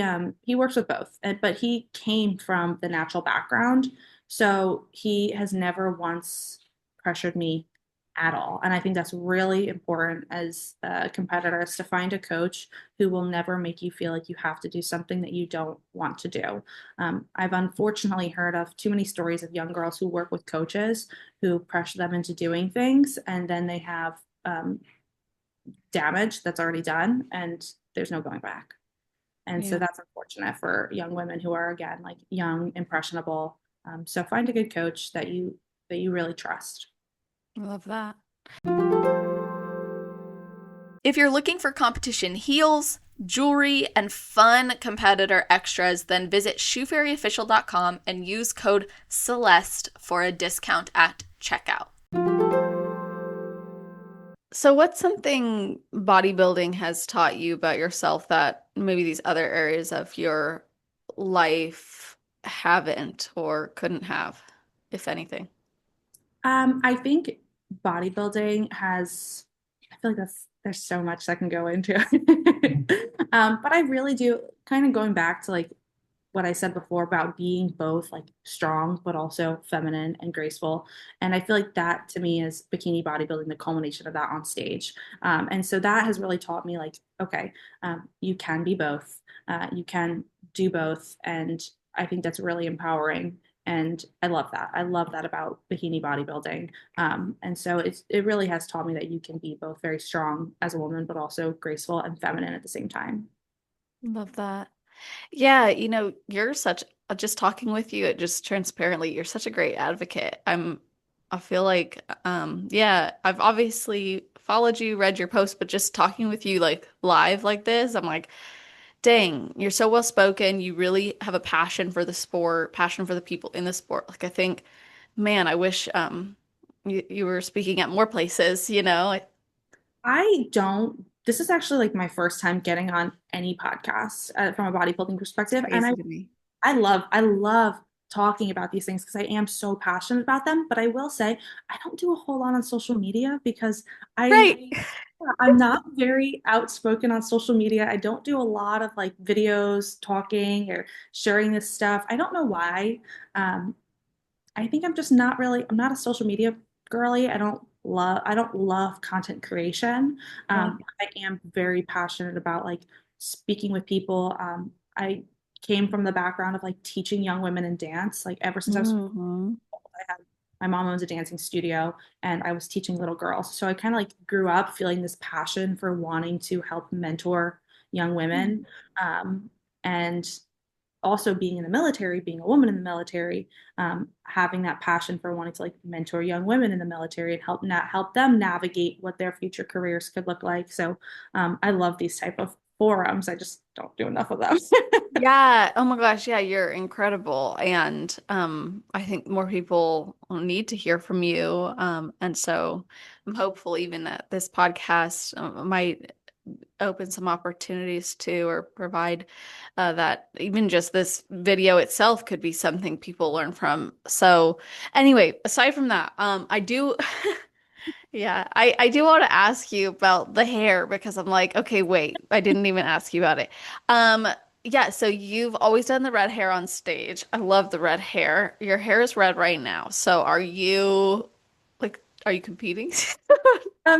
works with both, and but he came from the natural background, so he has never once pressured me at all. And I think that's really important as competitors to find a coach who will never make you feel like you have to do something that you don't want to do. I've unfortunately heard of too many stories of young girls who work with coaches who pressure them into doing things, and then they have damage that's already done, and there's no going back. And so Yeah, that's unfortunate for young women who are again like young, impressionable. So find a good coach that you really trust. I love that. If you're looking for competition heels, jewelry, and fun competitor extras, then visit shoefairyofficial.com and use code CELESTE for a discount at checkout. So, what's something bodybuilding has taught you about yourself that maybe these other areas of your life haven't or couldn't have, if anything? I think bodybuilding has, I feel like there's so much that can go into it. But I really do kind of going back to like what I said before about being both like strong, but also feminine and graceful. And I feel like that to me is bikini bodybuilding, the culmination of that on stage. And so that has really taught me like, okay, you can be both, you can do both. And I think that's really empowering. And I love that. I love that about bikini bodybuilding. And so it really has taught me that you can be both very strong as a woman, but also graceful and feminine at the same time. Love that. Yeah, you're such, just talking with you, it just transparently, you're such a great advocate. I feel like, yeah, I've obviously followed you, read your post, but just talking with you like live like this, I'm like, dang, you're so well spoken. You really have a passion for the sport, passion for the people in the sport. Like, I think, man, I wish, you were speaking at more places. I don't. This is actually like my first time getting on any podcast from a bodybuilding It's perspective, and crazy to me. I love talking about these things because I am so passionate about them. But I will say I don't do a whole lot on social media because I Right. I'm not very outspoken on social media. I don't do a lot of like videos talking or sharing this stuff. I don't know why. Um, I think I'm just not really, I'm not a social media girly. I don't love content creation. Yeah. I am very passionate about like speaking with people. I came from the background of like teaching young women in dance. Like ever since I was, Hmm. I had my mom owns a dancing studio and I was teaching little girls. So I kind of like grew up feeling this passion for wanting to help mentor young women. And also being in the military, being a woman in the military, having that passion for wanting to like mentor young women in the military and help them navigate what their future careers could look like. So I love these type of forums. I just don't do enough of them. Yeah. Oh my gosh. Yeah, you're incredible. And I think more people need to hear from you. And so I'm hopeful even that this podcast might open some opportunities to or provide that even just this video itself could be something people learn from. So anyway, aside from that, I do yeah, I do want to ask you about the hair because I'm like, okay, wait, I didn't even ask you about it. Um, yeah, so you've always done the red hair on stage. I love the red hair. Your hair is red right now. So are you competing?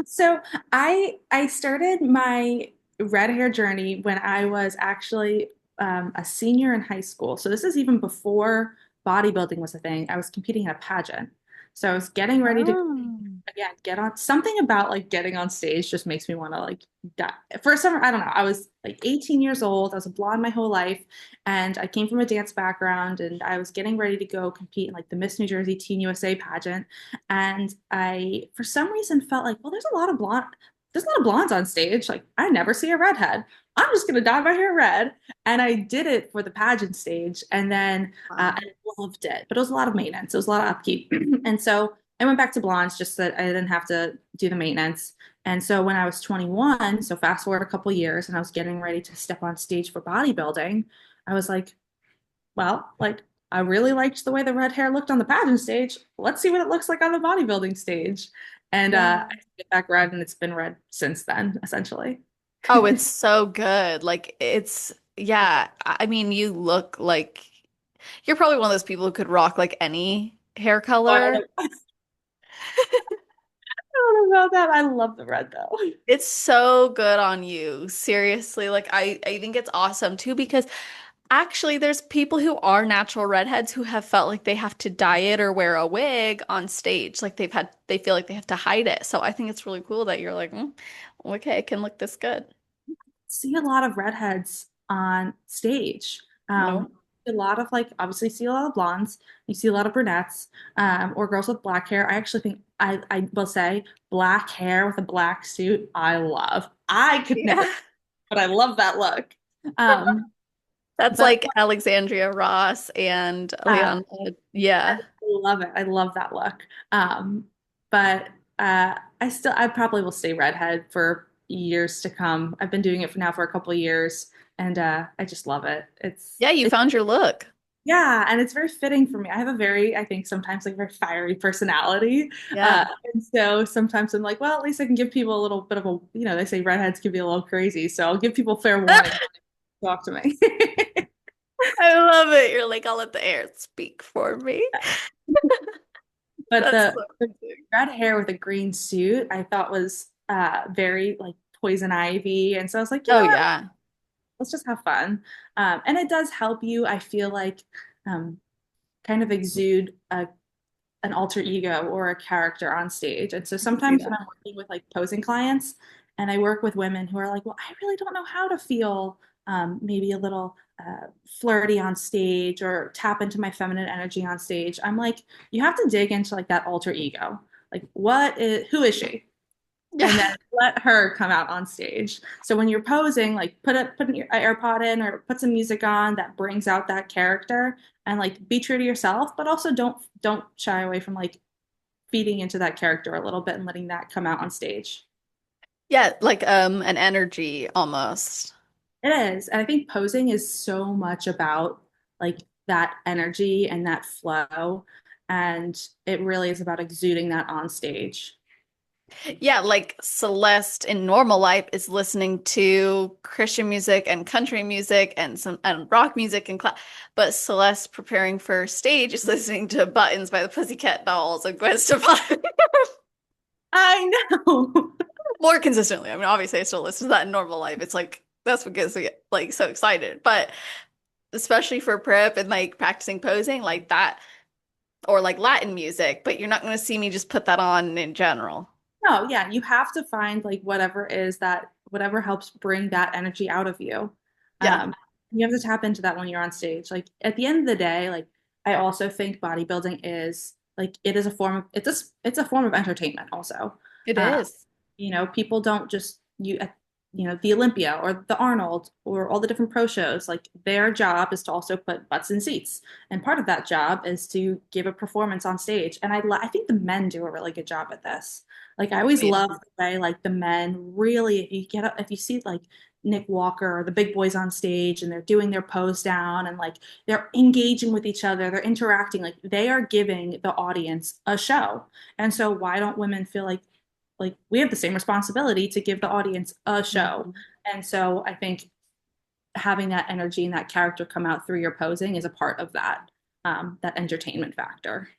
So I started my red hair journey when I was actually a senior in high school. So this is even before bodybuilding was a thing. I was competing in a pageant. So I was getting ready to Oh. again get on something about like getting on stage just makes me want to like die. For some, I don't know. I was like 18 years old. I was a blonde my whole life, and I came from a dance background, and I was getting ready to go compete in like the Miss New Jersey Teen USA pageant. And I, for some reason, felt like, well, there's a lot of blondes on stage. Like I never see a redhead. I'm just gonna dye my hair red. And I did it for the pageant stage, and then I Fun. loved it. But it was a lot of maintenance. It was a lot of upkeep, and so I went back to blondes just so that I didn't have to do the maintenance. And so when I was 21, so fast forward a couple years, and I was getting ready to step on stage for bodybuilding, I was like, well, like I really liked the way the red hair looked on the pageant stage. Let's see what it looks like on the bodybuilding stage. And Yeah. I did back red, and it's been red since then, essentially. Oh, it's so good. Like yeah, I mean, you look like you're probably one of those people who could rock like any hair Oh, color. I don't know about that. I love the red though. It's so good on you. Seriously. Like I think it's awesome too because actually there's people who are natural redheads who have felt like they have to dye it or wear a wig on stage. Like they feel like they have to hide it. So I think it's really cool that you're like, okay, it can look this good. See a lot of redheads on stage. No. A lot of like obviously see a lot of blondes. You see a lot of brunettes, or girls with black hair. I actually think I will say black hair with a black suit. I love. I could never, Yeah. but I love that look. Um, That's but like Alexandria Ross and uh, Leon. I Yeah. love it. I love that look. But I probably will stay redhead for years to come. I've been doing it for now for a couple of years, and I just love it. Yeah, you found your look. Yeah, and it's very fitting for me. I have a very, I think sometimes like very fiery personality. Yeah. And so sometimes I'm like, well, at least I can give people a little bit of a, they say redheads can be a little crazy. So I'll give people fair warning. Talk to me. I love it. You're like, I'll let the air speak for me. But That's the so amazing. red hair with a green suit, I thought was very like poison ivy. And so I was like, you Oh know what? yeah. Let's just have fun. And it does help you, I feel like, um, kind of exude an alter ego or a character on stage. And so I can see sometimes when that. I'm working with like posing clients and I work with women who are like, well, I really don't know how to feel maybe a little flirty on stage or tap into my feminine energy on stage. I'm like, you have to dig into like that alter ego. Like, who is she? And Yeah. then let her come out on stage. So when you're posing, like put your AirPod in or put some music on that brings out that character and like be true to yourself, but also don't shy away from like feeding into that character a little bit and letting that come out on stage. Yeah, like an energy almost. It is. And I think posing is so much about like that energy and that flow. And it really is about exuding that on stage. Yeah, like Celeste in normal life is listening to Christian music and country music and some and rock music and but Celeste preparing for stage is listening to Buttons by the Pussycat Dolls and Gwen Stefani I know. more consistently. I mean, obviously I still listen to that in normal life. It's like that's what gets me like so excited. But especially for prep and like practicing posing, like that or like Latin music, but you're not going to see me just put that on in general. No, yeah, you have to find like whatever is that whatever helps bring that energy out of you. Yeah, Um, you have to tap into that when you're on stage. Like at the end of the day, like I also think bodybuilding is like it is a form of it's a form of entertainment also. it Um, is. people don't just the Olympia or the Arnold or all the different pro shows, like their job is to also put butts in seats. And part of that job is to give a performance on stage. And I think the men do a really good job at this. Like I always Agreed. love the way like the men really, if you see like Nick Walker or the big boys on stage and they're doing their pose down and like they're engaging with each other, they're interacting, like they are giving the audience a show. And so why don't women feel like we have the same responsibility to give the audience a show? Mhm. And so I think having that energy and that character come out through your posing is a part of that entertainment factor.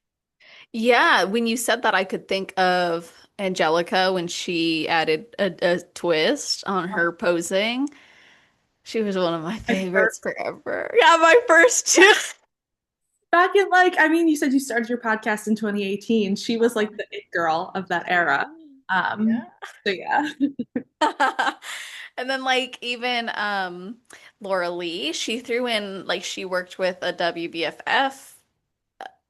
Yeah, when you said that, I could think of Angelica when she added a twist on her posing. She was one of my My favorites first forever. Yeah, my first too. back in like, I mean, you said you started your podcast in 2018. She was like Uh-huh. the it girl of that era. Yeah. Um, Yeah. so yeah. And then like even Laura Lee, she threw in like she worked with a WBFF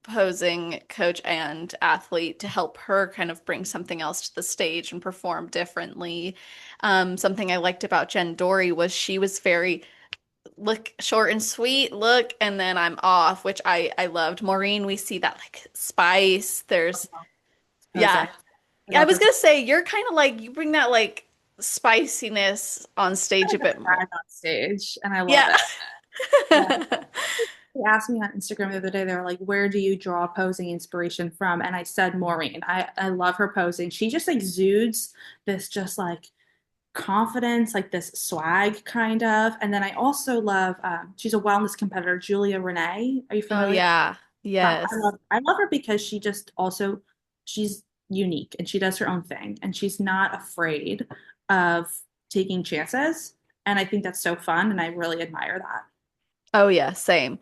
posing coach and athlete to help her kind of bring something else to the stage and perform differently. Something I liked about Jen Dory was she was very look short and sweet, look, and then I'm off, which I loved. Maureen, we see that like spice. There's yeah. Posing. I I love was her. gonna say you're kind of like you bring that like spiciness on stage a Like a bit more. frag on stage, and I love Yeah. it. Yeah. They asked me on Instagram the other day, they were like, where do you draw posing inspiration from? And I said, Maureen. I love her posing. She just exudes this just like confidence, like this swag kind of. And then I also love, she's a wellness competitor, Julia Renee. Are you Oh familiar? yeah. Yeah, Yes. I love her because she just also, she's unique and she does her own thing and she's not afraid of taking chances. And I think that's so fun. And I really admire that. Oh yeah, same.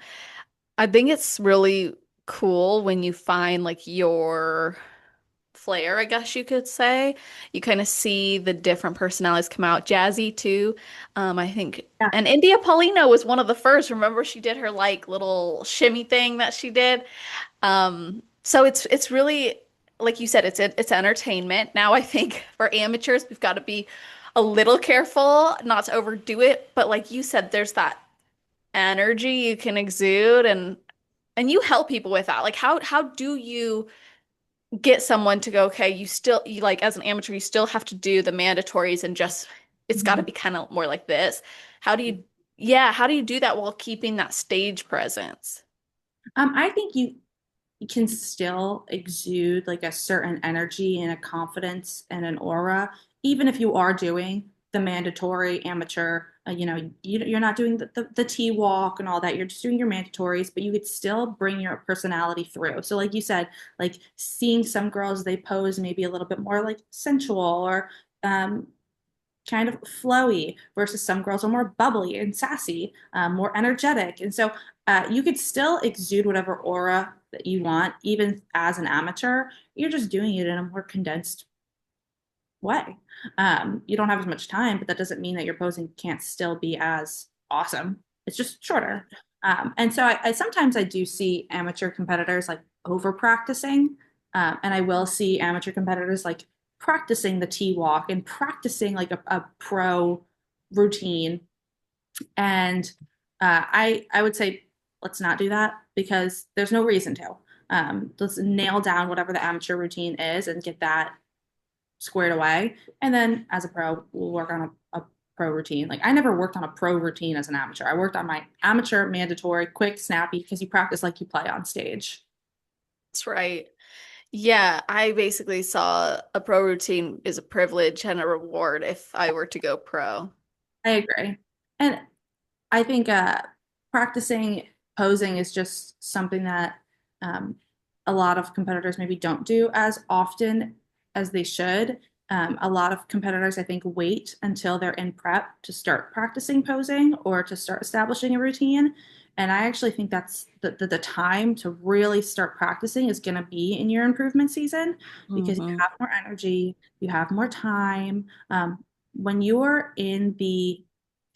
I think it's really cool when you find like your flair, I guess you could say. You kind of see the different personalities come out. Jazzy too. I think, Yeah. and India Paulino was one of the first. Remember, she did her like little shimmy thing that she did. So it's really like you said, it's entertainment. Now I think for amateurs, we've got to be a little careful not to overdo it. But like you said, there's that energy you can exude and you help people with that. Like how do you get someone to go, okay, you like as an amateur, you still have to do the mandatories and just it's got to Mhm. be kind of more like this. How do you yeah, how do you do that while keeping that stage presence? I think you can still exude like a certain energy and a confidence and an aura, even if you are doing the mandatory amateur. You're not doing the T walk and all that. You're just doing your mandatories, but you could still bring your personality through. So, like you said, like seeing some girls, they pose maybe a little bit more like sensual or um, kind of flowy versus some girls are more bubbly and sassy, more energetic. And so you could still exude whatever aura that you want, even as an amateur. You're just doing it in a more condensed way. You don't have as much time, but that doesn't mean that your posing can't still be as awesome. It's just shorter. And so I sometimes I do see amateur competitors like over practicing, and I will see amateur competitors like practicing the T walk and practicing like a pro routine. And I would say let's not do that because there's no reason to. Let's nail down whatever the amateur routine is and get that squared away. And then as a pro, we'll work on a pro routine. Like I never worked on a pro routine as an amateur. I worked on my amateur mandatory, quick, snappy, because you practice like you play on stage. That's right. Yeah, I basically saw a pro routine is a privilege and a reward if I were to go pro. I agree. And I think practicing posing is just something that um, a lot of competitors maybe don't do as often as they should. A lot of competitors, I think, wait until they're in prep to start practicing posing or to start establishing a routine. And I actually think that's the time to really start practicing is going to be in your improvement season because you Hmm. have more energy, you have more time. When you're in the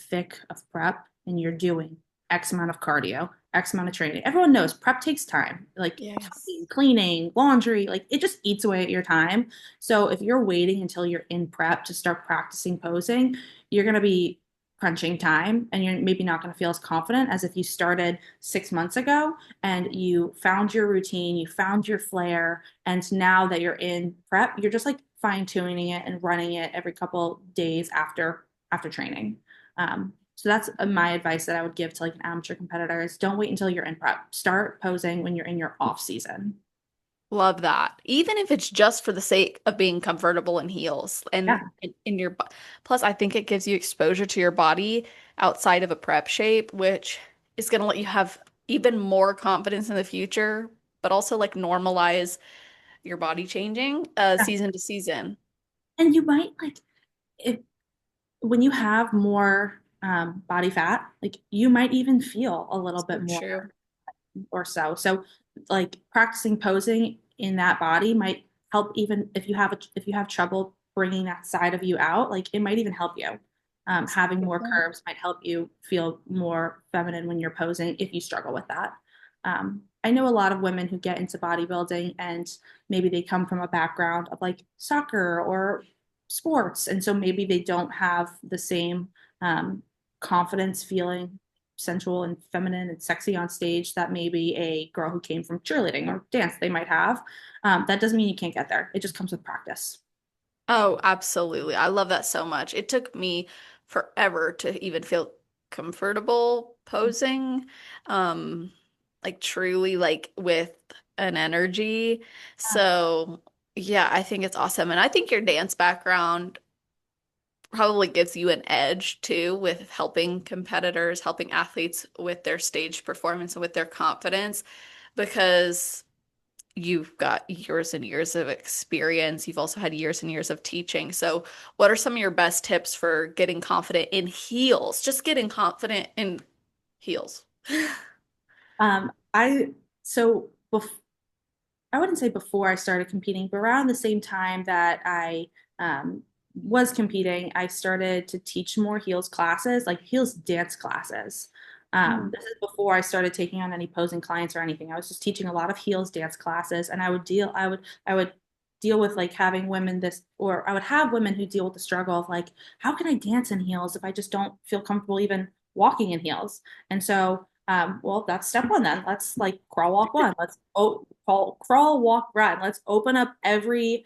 thick of prep and you're doing X amount of cardio, X amount of training, everyone knows prep takes time. Like Yes. cleaning, laundry, like it just eats away at your time. So if you're waiting until you're in prep to start practicing posing, you're going to be crunching time and you're maybe not going to feel as confident as if you started 6 months ago and you found your routine, you found your flair, and now that you're in prep, you're just like fine tuning it and running it every couple days after training. So that's my advice that I would give to like an amateur competitor is don't wait until you're in prep. Start posing when you're in your off season. Love that. Even if it's just for the sake of being comfortable in heels and Yeah. in your, plus I think it gives you exposure to your body outside of a prep shape, which is going to let you have even more confidence in the future, but also like normalize your body changing Yeah. season to season. And you might like if when you have more body fat, like you might even feel a little So bit more true. or so. So like practicing posing in that body might help even if you have trouble bringing that side of you out, like it might even help you. Having Good more point. curves might help you feel more feminine when you're posing if you struggle with that. I know a lot of women who get into bodybuilding and maybe they come from a background of like soccer or sports, and so maybe they don't have the same confidence feeling sensual and feminine and sexy on stage that maybe a girl who came from cheerleading or dance they might have. That doesn't mean you can't get there. It just comes with practice. Oh, absolutely. I love that so much. It took me forever to even feel comfortable posing, um, like truly like with an energy. So, yeah, I think it's awesome. And I think your dance background probably gives you an edge too with helping competitors, helping athletes with their stage performance and with their confidence because you've got years and years of experience. You've also had years and years of teaching. So, what are some of your best tips for getting confident in heels? Just getting confident in heels. I so bef I wouldn't say before I started competing, but around the same time that I was competing, I started to teach more heels classes, like heels dance classes. Mm. This is before I started taking on any posing clients or anything. I was just teaching a lot of heels dance classes, and I would deal with like having women this, or I would have women who deal with the struggle of like, how can I dance in heels if I just don't feel comfortable even walking in heels? And so well, that's step one then. Let's like crawl, walk, run. Crawl, walk, run. Let's open up every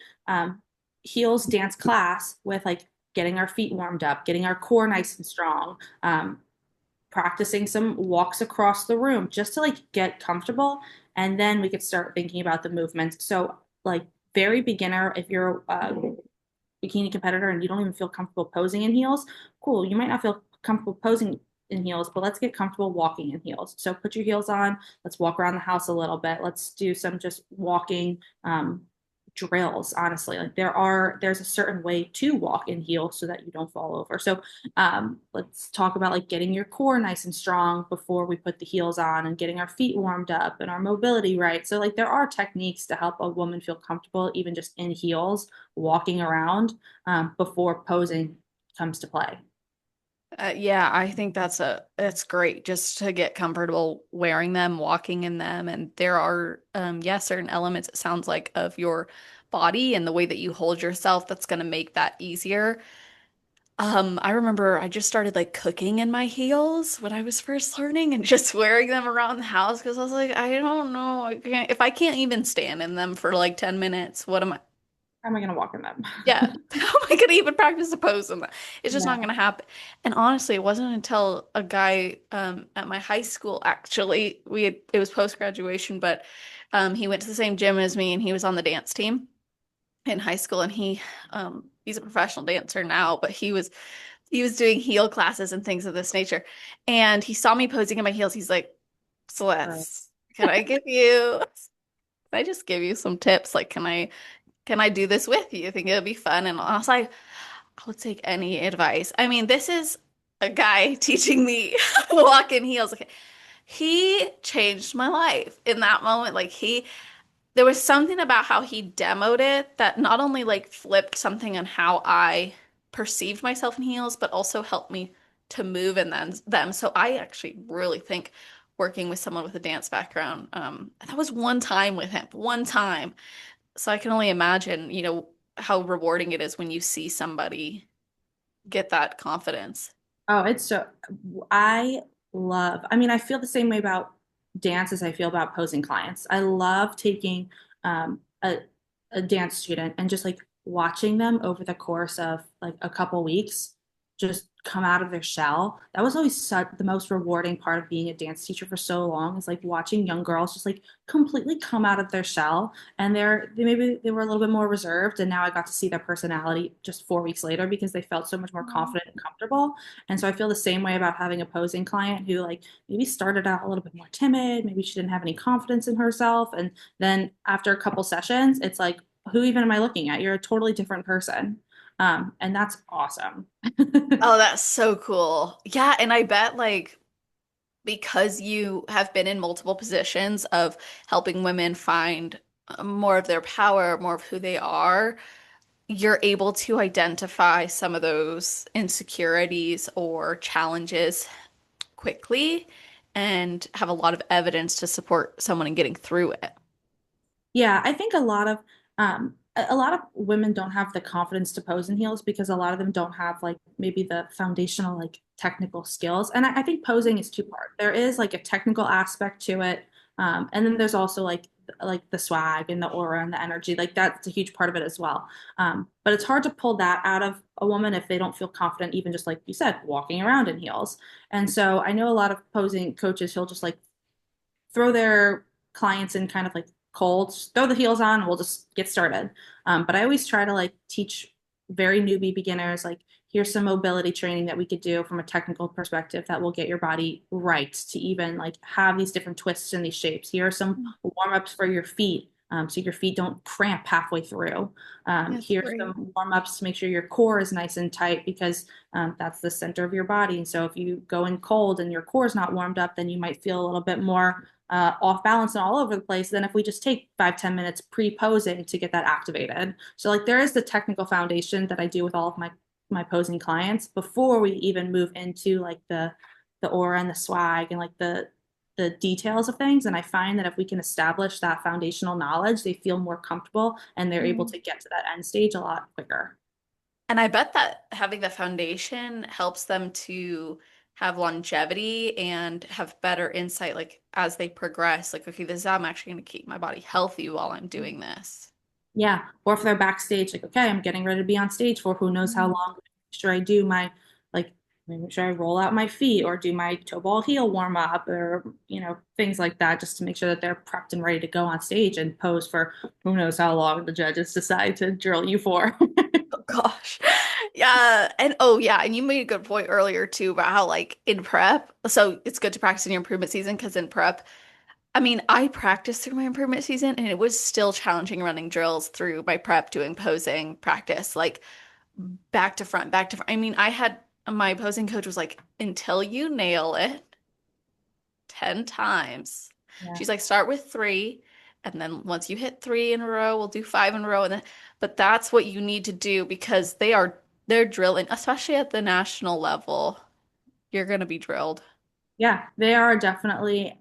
heels dance class with like getting our feet warmed up, getting our core nice and strong, practicing some walks across the room just to like get comfortable. And then we could start thinking about the movements. So like very beginner, if you're a bikini competitor and you don't even feel comfortable posing in heels, cool. You might not feel comfortable posing in heels, but let's get comfortable walking in heels. So put your heels on. Let's walk around the house a little bit. Let's do some just walking drills. Honestly, like there's a certain way to walk in heels so that you don't fall over. So let's talk about like getting your core nice and strong before we put the heels on and getting our feet warmed up and our mobility right. So like there are techniques to help a woman feel comfortable even just in heels walking around before posing comes to play. Yeah, I think that's great just to get comfortable wearing them, walking in them, and there are yeah, certain elements it sounds like of your body and the way that you hold yourself that's going to make that easier. I remember I just started like cooking in my heels when I was first learning and just wearing them around the house because I was like, I don't know, if I can't even stand in them for like 10 minutes, what am I? How am I going to walk in them? Yeah, how am I gonna even practice a pose in that? It's just Yeah. not gonna happen. And honestly, it wasn't until a guy at my high school actually, it was post graduation, but he went to the same gym as me and he was on the dance team in high school and he's a professional dancer now, but he was doing heel classes and things of this nature. And he saw me posing in my heels. He's like, Right. Celeste, can I just give you some tips? Like, can I do this with you? You think it'll be fun? And I was like, I'll take any advice. I mean, this is a guy teaching me walk in heels. Okay, He changed my life in that moment. There was something about how he demoed it that not only like flipped something on how I perceived myself in heels, but also helped me to move in them. So I actually really think working with someone with a dance background, that was one time with him, one time. So I can only imagine, how rewarding it is when you see somebody get that confidence. Oh, it's so, I I mean, I feel the same way about dance as I feel about posing clients. I love taking um, a, a dance student and just like watching them over the course of like a couple weeks just come out of their shell. That was always the most rewarding part of being a dance teacher for so long is like watching young girls just like completely come out of their shell and maybe they were a little bit more reserved and now I got to see their personality just 4 weeks later because they felt so much more confident and comfortable. And so I feel the same way about having a posing client who like maybe started out a little bit more timid, maybe she didn't have any confidence in herself. And then after a couple sessions, it's like, who even am I looking at? You're a totally different person. And that's awesome. Oh, that's so cool. Yeah, and I bet because you have been in multiple positions of helping women find more of their power, more of who they are, you're able to identify some of those insecurities or challenges quickly and have a lot of evidence to support someone in getting through it. Yeah, I think a lot of women don't have the confidence to pose in heels because a lot of them don't have like maybe the foundational like technical skills. And I think posing is two part. There is like a technical aspect to it, and then there's also like the swag and the aura and the energy. Like that's a huge part of it as well. But it's hard to pull that out of a woman if they don't feel confident, even just like you said, walking around in heels. And so I know a lot of posing coaches who'll just like throw their clients in kind of like cold, throw the heels on, and we'll just get started. But I always try to like teach very newbie beginners, like, here's some mobility training that we could do from a technical perspective that will get your body right to even like have these different twists and these shapes. Here are some warm-ups for your feet. So your feet don't cramp halfway through. That's Here's great. some warm-ups to make sure your core is nice and tight because that's the center of your body. And so if you go in cold and your core is not warmed up, then you might feel a little bit more off balance and all over the place than if we just take 5-10 minutes pre-posing to get that activated. So like there is the technical foundation that I do with all of my posing clients before we even move into like the aura and the swag and like the details of things. And I find that if we can establish that foundational knowledge, they feel more comfortable and they're able Mm. to get to that end stage a lot quicker. And I bet that having the foundation helps them to have longevity and have better insight, like as they progress. Like, okay, this is how I'm actually going to keep my body healthy while I'm doing this. Yeah. Or if they're backstage, like, okay, I'm getting ready to be on stage for who knows how Mm. long. Should I do my, like, maybe should I roll out my feet or do my toe ball heel warm up or, things like that just to make sure that they're prepped and ready to go on stage and pose for who knows how long the judges decide to drill you for. Oh gosh. Yeah. And oh yeah, and you made a good point earlier too about how like in prep, so it's good to practice in your improvement season because in prep, I mean, I practiced through my improvement season and it was still challenging running drills through my prep doing posing practice, like back to front, back to front. I mean, I had my posing coach was like, until you nail it 10 times. Yeah. She's like, start with three, and then once you hit three in a row, we'll do five in a row. But that's what you need to do because they're drilling, especially at the national level. You're gonna be drilled. Yeah, they are definitely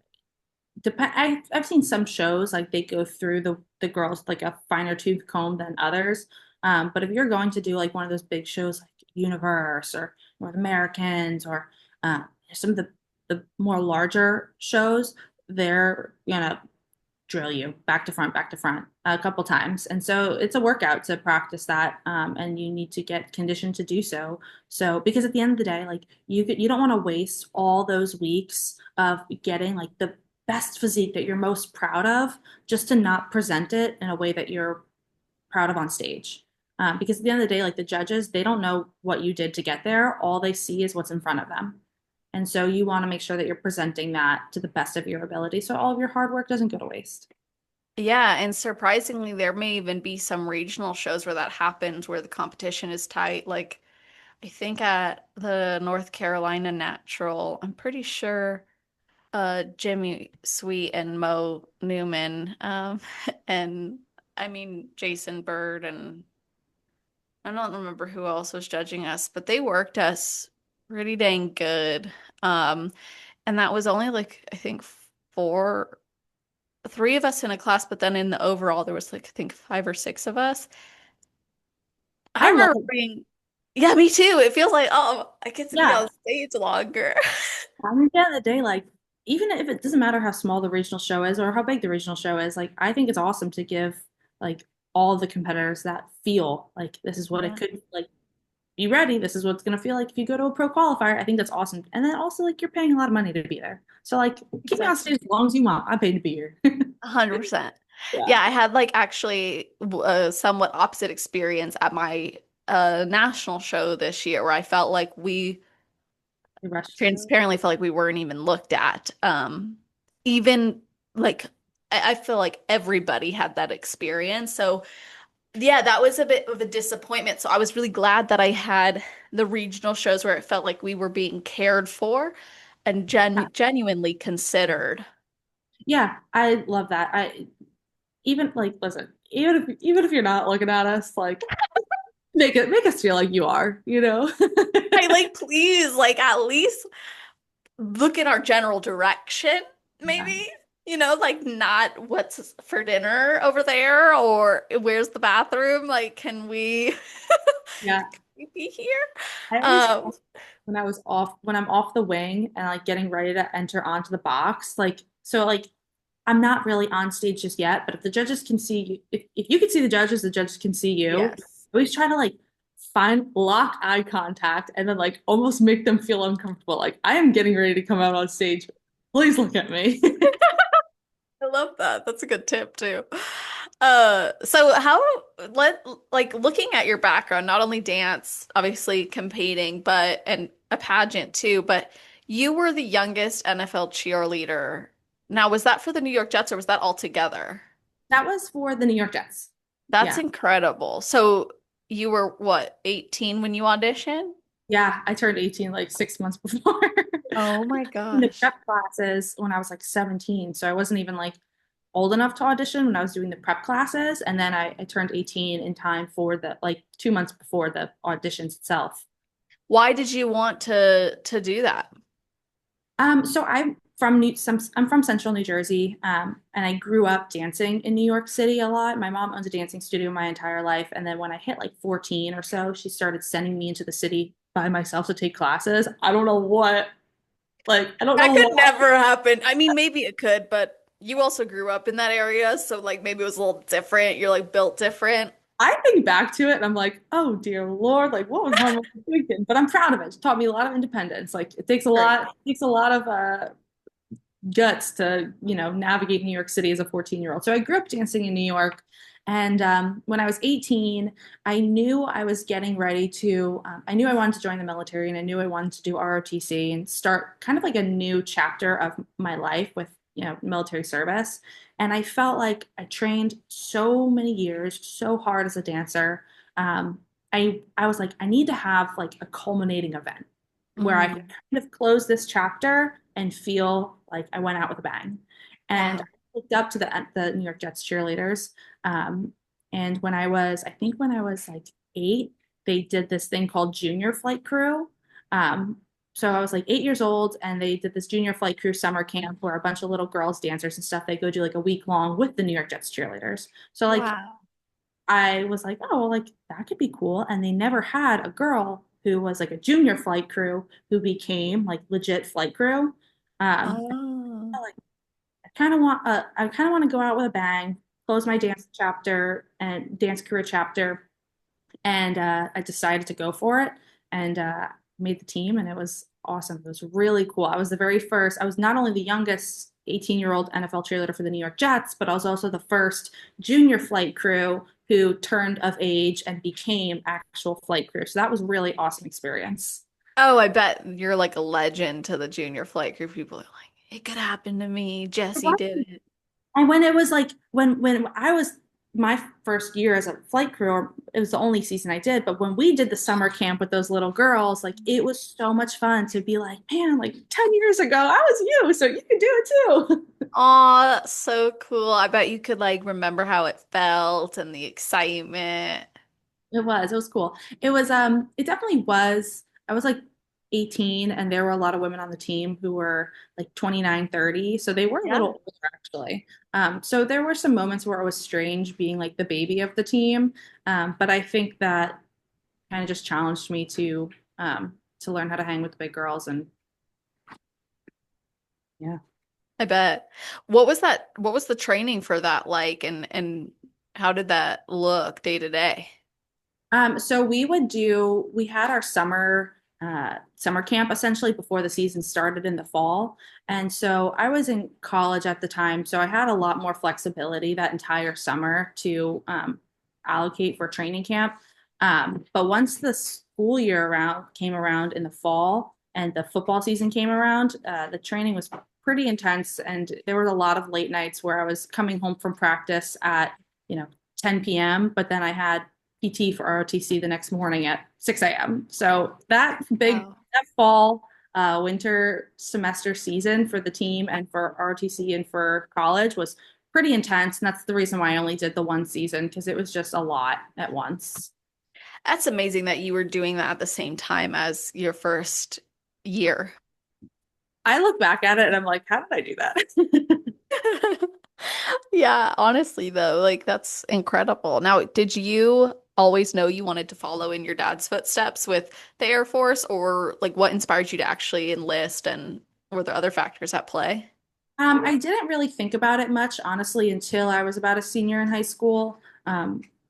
I've seen some shows like they go through the girls like a finer tooth comb than others. But if you're going to do like one of those big shows like Universe or North Americans or some of the more larger shows, they're gonna drill you back to front a couple times. And so it's a workout to practice that. And you need to get conditioned to do so. So, because at the end of the day, like you don't want to waste all those weeks of getting like the best physique that you're most proud of just to not present it in a way that you're proud of on stage. Because at the end of the day, like the judges, they don't know what you did to get there. All they see is what's in front of them. And so you want to make sure that you're presenting that to the best of your ability so all of your hard work doesn't go to waste. Yeah, and surprisingly, there may even be some regional shows where that happens, where the competition is tight. Like, I think at the North Carolina Natural, I'm pretty sure. Jimmy Sweet and Mo Newman, and I mean Jason Bird, and I don't remember who else was judging us, but they worked us pretty dang good. Um, and that was only like I think four, three of us in a class, but then in the overall there was like I think five or six of us. I I love remember it. being, yeah, me too. It feels like, oh, I get to be Yeah. on stage longer. I mean, at the end of the day, like, even if it doesn't matter how small the regional show is or how big the regional show is, like, I think it's awesome to give, like, all the competitors that feel like this is what it Yeah, could, like, be ready. This is what it's going to feel like if you go to a pro qualifier. I think that's awesome. And then also, like, you're paying a lot of money to be there. So, like, keep me on exactly. stage as long as you want. I'm paid to be here. 100%. Yeah. Yeah, I had like actually a somewhat opposite experience at my national show this year where I felt like we The rushed you. transparently felt like we weren't even looked at. Even like I feel like everybody had that experience. So yeah, that was a bit of a disappointment. So I was really glad that I had the regional shows where it felt like we were being cared for and genuinely considered. Yeah, I love that. I even like listen, even if you're not looking at us, like make us feel like you are, you know? I like, please, like at least look in our general direction, Yeah. maybe. Like not what's for dinner over there or where's the bathroom? Like, can we, Yeah. can we be here? I always Um, felt when I'm off the wing and like getting ready to enter onto the box, like so like I'm not really on stage just yet, but if the judges can see you, if you can see the judges can see you. yes. I always try to like find lock eye contact and then like almost make them feel uncomfortable. Like I am getting ready to come out on stage. Please look at me. I love that. That's a good tip too. So how let like looking at your background, not only dance, obviously competing, but and a pageant too, but you were the youngest NFL cheerleader. Now, was that for the New York Jets or was that all together? That was for the New York Jets. That's Yeah. incredible. So you were what, 18 when you auditioned? Yeah, I turned 18 like 6 months before. Oh my In the gosh. prep classes when I was like 17. So I wasn't even like old enough to audition when I was doing the prep classes. And then I turned 18 in time for the like 2 months before the auditions itself. Why did you want to do that? So I'm from Central New Jersey, and I grew up dancing in New York City a lot. My mom owns a dancing studio my entire life, and then when I hit like 14 or so, she started sending me into the city by myself to take classes. I don't That know could what. never happen. I mean, maybe it could, but you also grew up in that area, so like maybe it was a little different. You're like built different. I think back to it and I'm like, oh dear Lord, like what was my mom thinking? But I'm proud of it. It taught me a lot of independence. Like Great. it takes a lot of guts to, navigate New York City as a 14-year-old. So I grew up dancing in New York. And when I was 18, I knew I was getting ready to, I knew I wanted to join the military and I knew I wanted to do ROTC and start kind of like a new chapter of my life with, military service. And I felt like I trained so many years, so hard as a dancer. Um, I was like, I need to have like a culminating event where I could Mm, kind of close this chapter and feel like I went out with a bang. And I wow. looked up to the New York Jets cheerleaders. Um, and I think when I was like 8, they did this thing called Junior Flight Crew. Um, so I was like 8 years old, and they did this Junior Flight Crew summer camp where a bunch of little girls, dancers and stuff, they go do like a week long with the New York Jets cheerleaders. So like Wow. I was like, oh, well, like that could be cool. And they never had a girl who was like a junior flight crew who became like legit flight crew. Oh. Like I kind of want to go out with a bang, close my dance chapter and dance career chapter, and I decided to go for it and made the team, and it was awesome. It was really cool. I was the very first. I was not only the youngest 18-year-old NFL cheerleader for the New York Jets, but I was also the first junior flight crew who turned of age and became actual flight crew. So that was a really awesome experience. Oh, I bet you're like a legend to the junior flight group. People are like, it could happen to me. Jesse did it. And when it was like when I was my first year as a flight crew, it was the only season I did, but when we did the summer camp with those little girls, like it was so much fun to be like, man, like 10 years ago, I was you, so you can do it too. Oh, that's so cool. I bet you could like remember how it felt and the excitement. It was cool. It definitely was. I was like 18 and there were a lot of women on the team who were like 29, 30. So they were a little Yeah. older actually. So there were some moments where it was strange being like the baby of the team. But I think that kind of just challenged me to learn how to hang with the big girls and yeah. I bet. What was the training for that like and how did that look day to day? So we had our summer camp essentially before the season started in the fall. And so I was in college at the time, so I had a lot more flexibility that entire summer to allocate for training camp. But once the school year around came around in the fall and the football season came around, the training was pretty intense, and there were a lot of late nights where I was coming home from practice at, you know, 10 p.m., but then I had PT for ROTC the next morning at 6 a.m. So Wow. that fall winter semester season for the team and for ROTC and for college was pretty intense. And that's the reason why I only did the one season because it was just a lot at once. That's amazing that you were doing that at the same time as your first year. I look back at it and I'm like, how did I do that? Yeah, honestly though, like that's incredible. Now, did you always know you wanted to follow in your dad's footsteps with the Air Force, or like what inspired you to actually enlist, and were there other factors at play? I didn't really think about it much, honestly, until I was about a senior in high school.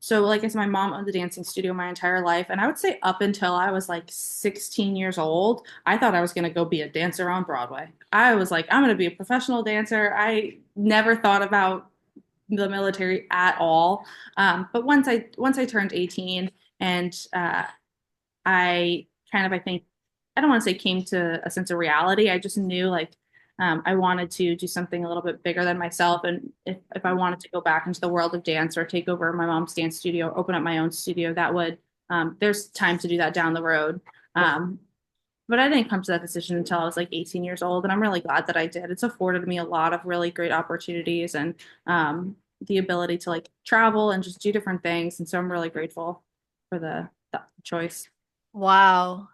So, like I said, my mom owned a dancing studio my entire life. And I would say up until I was like 16 years old, I thought I was going to go be a dancer on Broadway. I was like, I'm going to be a professional dancer. I never thought about the military at all. But once I turned 18 and I kind of, I think, I don't want to say came to a sense of reality. I just knew like I wanted to do something a little bit bigger than myself. And if I wanted to go back into the world of dance or take over my mom's dance studio, open up my own studio, there's time to do that down the road. Um, but I didn't come to that decision until I was like 18 years old. And I'm really glad that I did. It's afforded me a lot of really great opportunities and the ability to like travel and just do different things. And so I'm really grateful for the choice. Wow.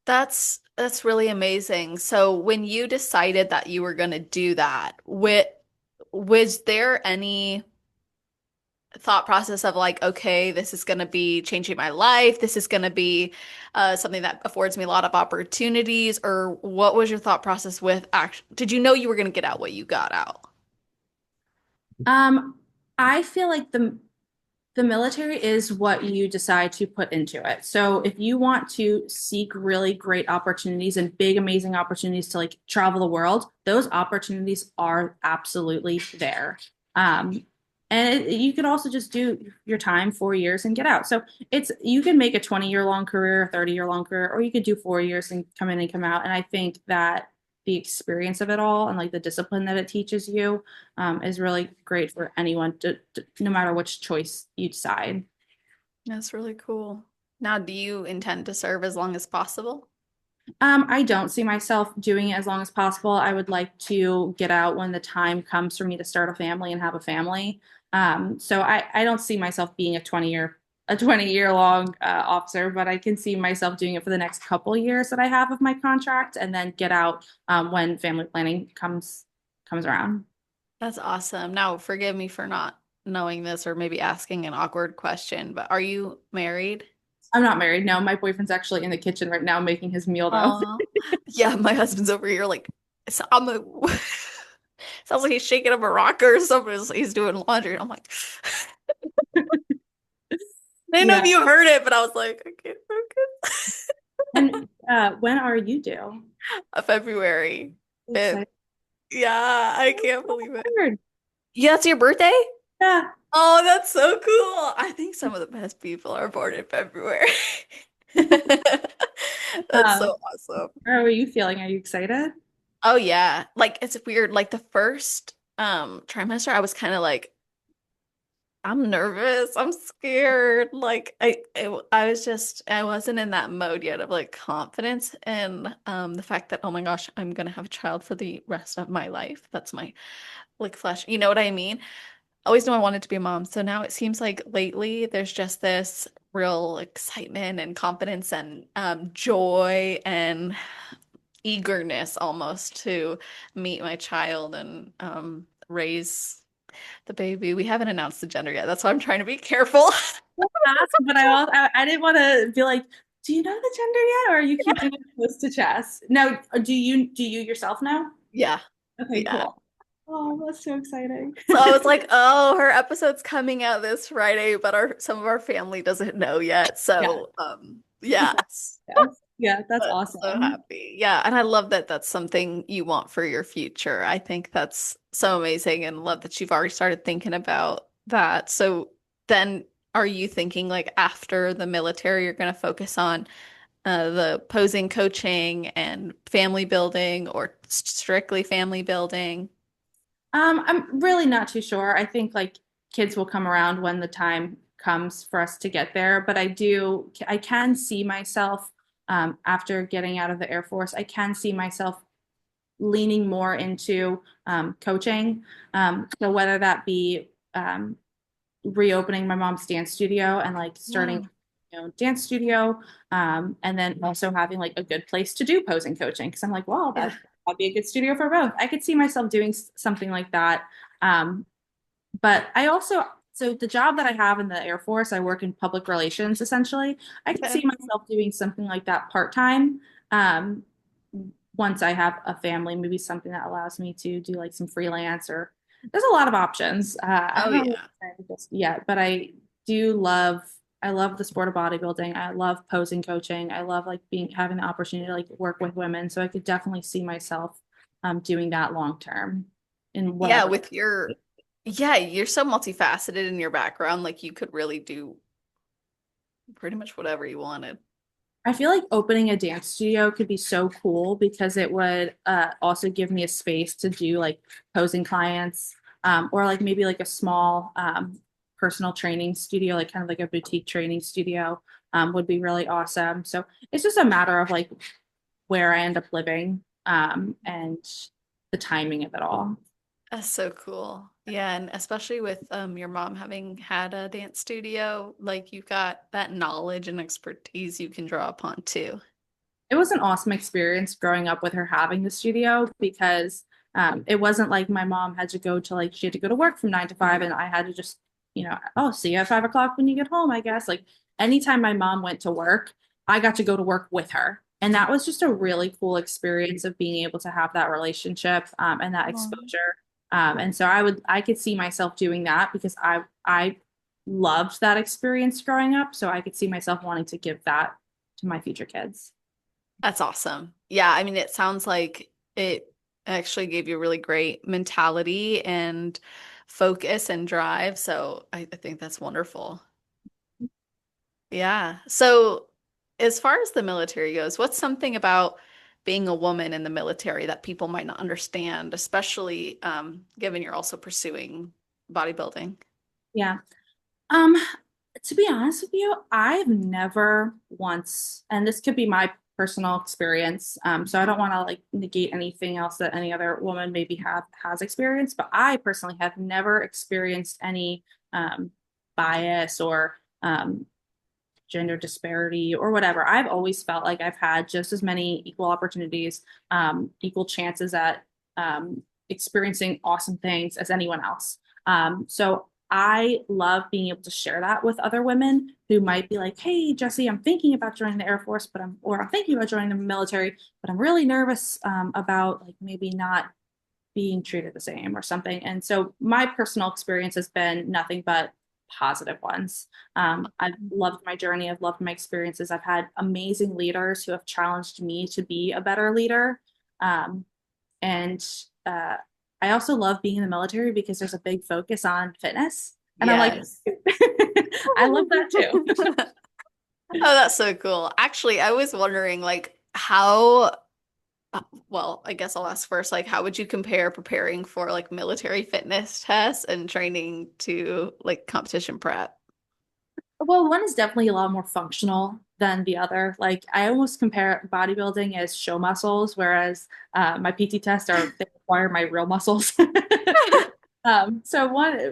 That's really amazing. So when you decided that you were going to do that, was there any thought process of like, okay, this is going to be changing my life. This is going to be something that affords me a lot of opportunities. Or what was your thought process with act? Did you know you were going to get out what you got out? Um, I feel like the military is what you decide to put into it. So if you want to seek really great opportunities and big, amazing opportunities to like travel the world, those opportunities are absolutely there. Um, you could also just do your time 4 years and get out. So you can make a 20-year long career, a 30-year long career, or you could do 4 years and come in and come out. And I think that the experience of it all and like the discipline that it teaches you is really great for anyone no matter which choice you decide. That's really cool. Now, do you intend to serve as long as possible? I don't see myself doing it as long as possible. I would like to get out when the time comes for me to start a family and have a family. So I don't see myself being a 20-year long officer, but I can see myself doing it for the next couple years that I have of my contract and then get out when family planning comes around. That's awesome. Now, forgive me for not knowing this or maybe asking an awkward question, but are you married? I'm not married. No, my boyfriend's actually in the kitchen right now making his meal though. Aw. Yeah, my husband's over here like I'm a sounds like he's shaking up a rocker or something. He's doing laundry. And I'm like, I didn't know if Yeah. you heard it, but I was like, okay, focus. And when are you due? February 5th. Excited. Yeah, I can't believe it. Weird. Yeah, that's your birthday? Yeah. Oh, that's so cool. I think some of the best people are born in February. That's Um, so awesome. how are you feeling? Are you excited? Oh yeah. Like it's weird. Like the first trimester, I was kind of like I'm nervous. I'm scared. Like I was just I wasn't in that mode yet of like confidence and the fact that oh my gosh, I'm gonna have a child for the rest of my life. That's my like flesh. You know what I mean? I always knew I wanted to be a mom. So now it seems like lately there's just this real excitement and confidence and joy and eagerness almost to meet my child and raise the baby. We haven't announced the gender yet. That's why I'm trying to be careful. Ask, but I didn't want to be like, do you know the gender yet, or are you keeping it close to chest? No, do you yourself know? Yeah. Okay, Yeah. cool. Oh, that's so exciting. So I was like, oh, her episode's coming out this Friday, but our some of our family doesn't know yet. Yeah. So yeah. Yes. Yeah, that's But so awesome. happy. Yeah, and I love that that's something you want for your future. I think that's so amazing and love that you've already started thinking about that. So then are you thinking like after the military you're going to focus on the posing coaching and family building or strictly family building? I'm really not too sure. I think like kids will come around when the time comes for us to get there, but I can see myself after getting out of the Air Force, I can see myself leaning more into coaching. So whether that be reopening my mom's dance studio and like starting Wow. dance studio, and then also having like a good place to do posing coaching because I'm like, well, Yeah. that'd be a good studio for both. I could see myself doing something like that. Um, but I also, so the job that I have in the Air Force, I work in public relations essentially. I could see Okay. myself doing something like that part time. Um, once I have a family, maybe something that allows me to do like some freelance or there's a lot of options. I Oh haven't really yeah. decided just yet, but do love I love the sport of bodybuilding. I love posing coaching. I love like being having the opportunity to like work with women. So I could definitely see myself doing that long term in Yeah, whatever. with your yeah, you're so multifaceted in your background, like you could really do pretty much whatever you wanted. I feel like opening a dance studio could be so cool because it would also give me a space to do like posing clients, or like maybe like a small personal training studio, like kind of like a boutique training studio, would be really awesome. So it's just a matter of like where I end up living, and the timing of it all. That's so cool. Yeah, and especially with your mom having had a dance studio, like you've got that knowledge and expertise you can draw upon too. It was an awesome experience growing up with her having the studio because it wasn't like my mom had to go to like she had to go to work from 9 to 5 and I had to just oh, see you at 5 o'clock when you get home, I guess. Like anytime my mom went to work, I got to go to work with her, and that was just a really cool experience of being able to have that relationship, and that Aw. exposure. And so I could see myself doing that because I loved that experience growing up, so I could see myself wanting to give that to my future kids. That's awesome. Yeah, I mean, it sounds like it actually gave you a really great mentality and focus and drive. So I think that's wonderful. Yeah. So as far as the military goes, what's something about being a woman in the military that people might not understand, especially given you're also pursuing bodybuilding? Yeah. Um, to be honest with you, I've never once, and this could be my personal experience, so I don't want to like negate anything else that any other woman maybe have has experienced, but I personally have never experienced any bias or gender disparity or whatever. I've always felt like I've had just as many equal opportunities, equal chances at experiencing awesome things as anyone else. So I love being able to share that with other women who might be like, "Hey, Jesse, I'm thinking about joining the Air Force, or I'm thinking about joining the military, but I'm really nervous about like maybe not being treated the same or something." And so my personal experience has been nothing but positive ones. I've loved my journey. I've loved my experiences. I've had amazing leaders who have challenged me to be a better leader. Um, and I also love being in the military because there's a big focus on fitness. And I'm like, Yes. I love that too. Oh, that's so cool. Actually, I was wondering like how Well, I guess I'll ask first, like, how would you compare preparing for like military fitness tests and training to like competition prep? Well, one is definitely a lot more functional than the other. Like I almost compare bodybuilding as show muscles, whereas my PT tests are they require my real muscles. So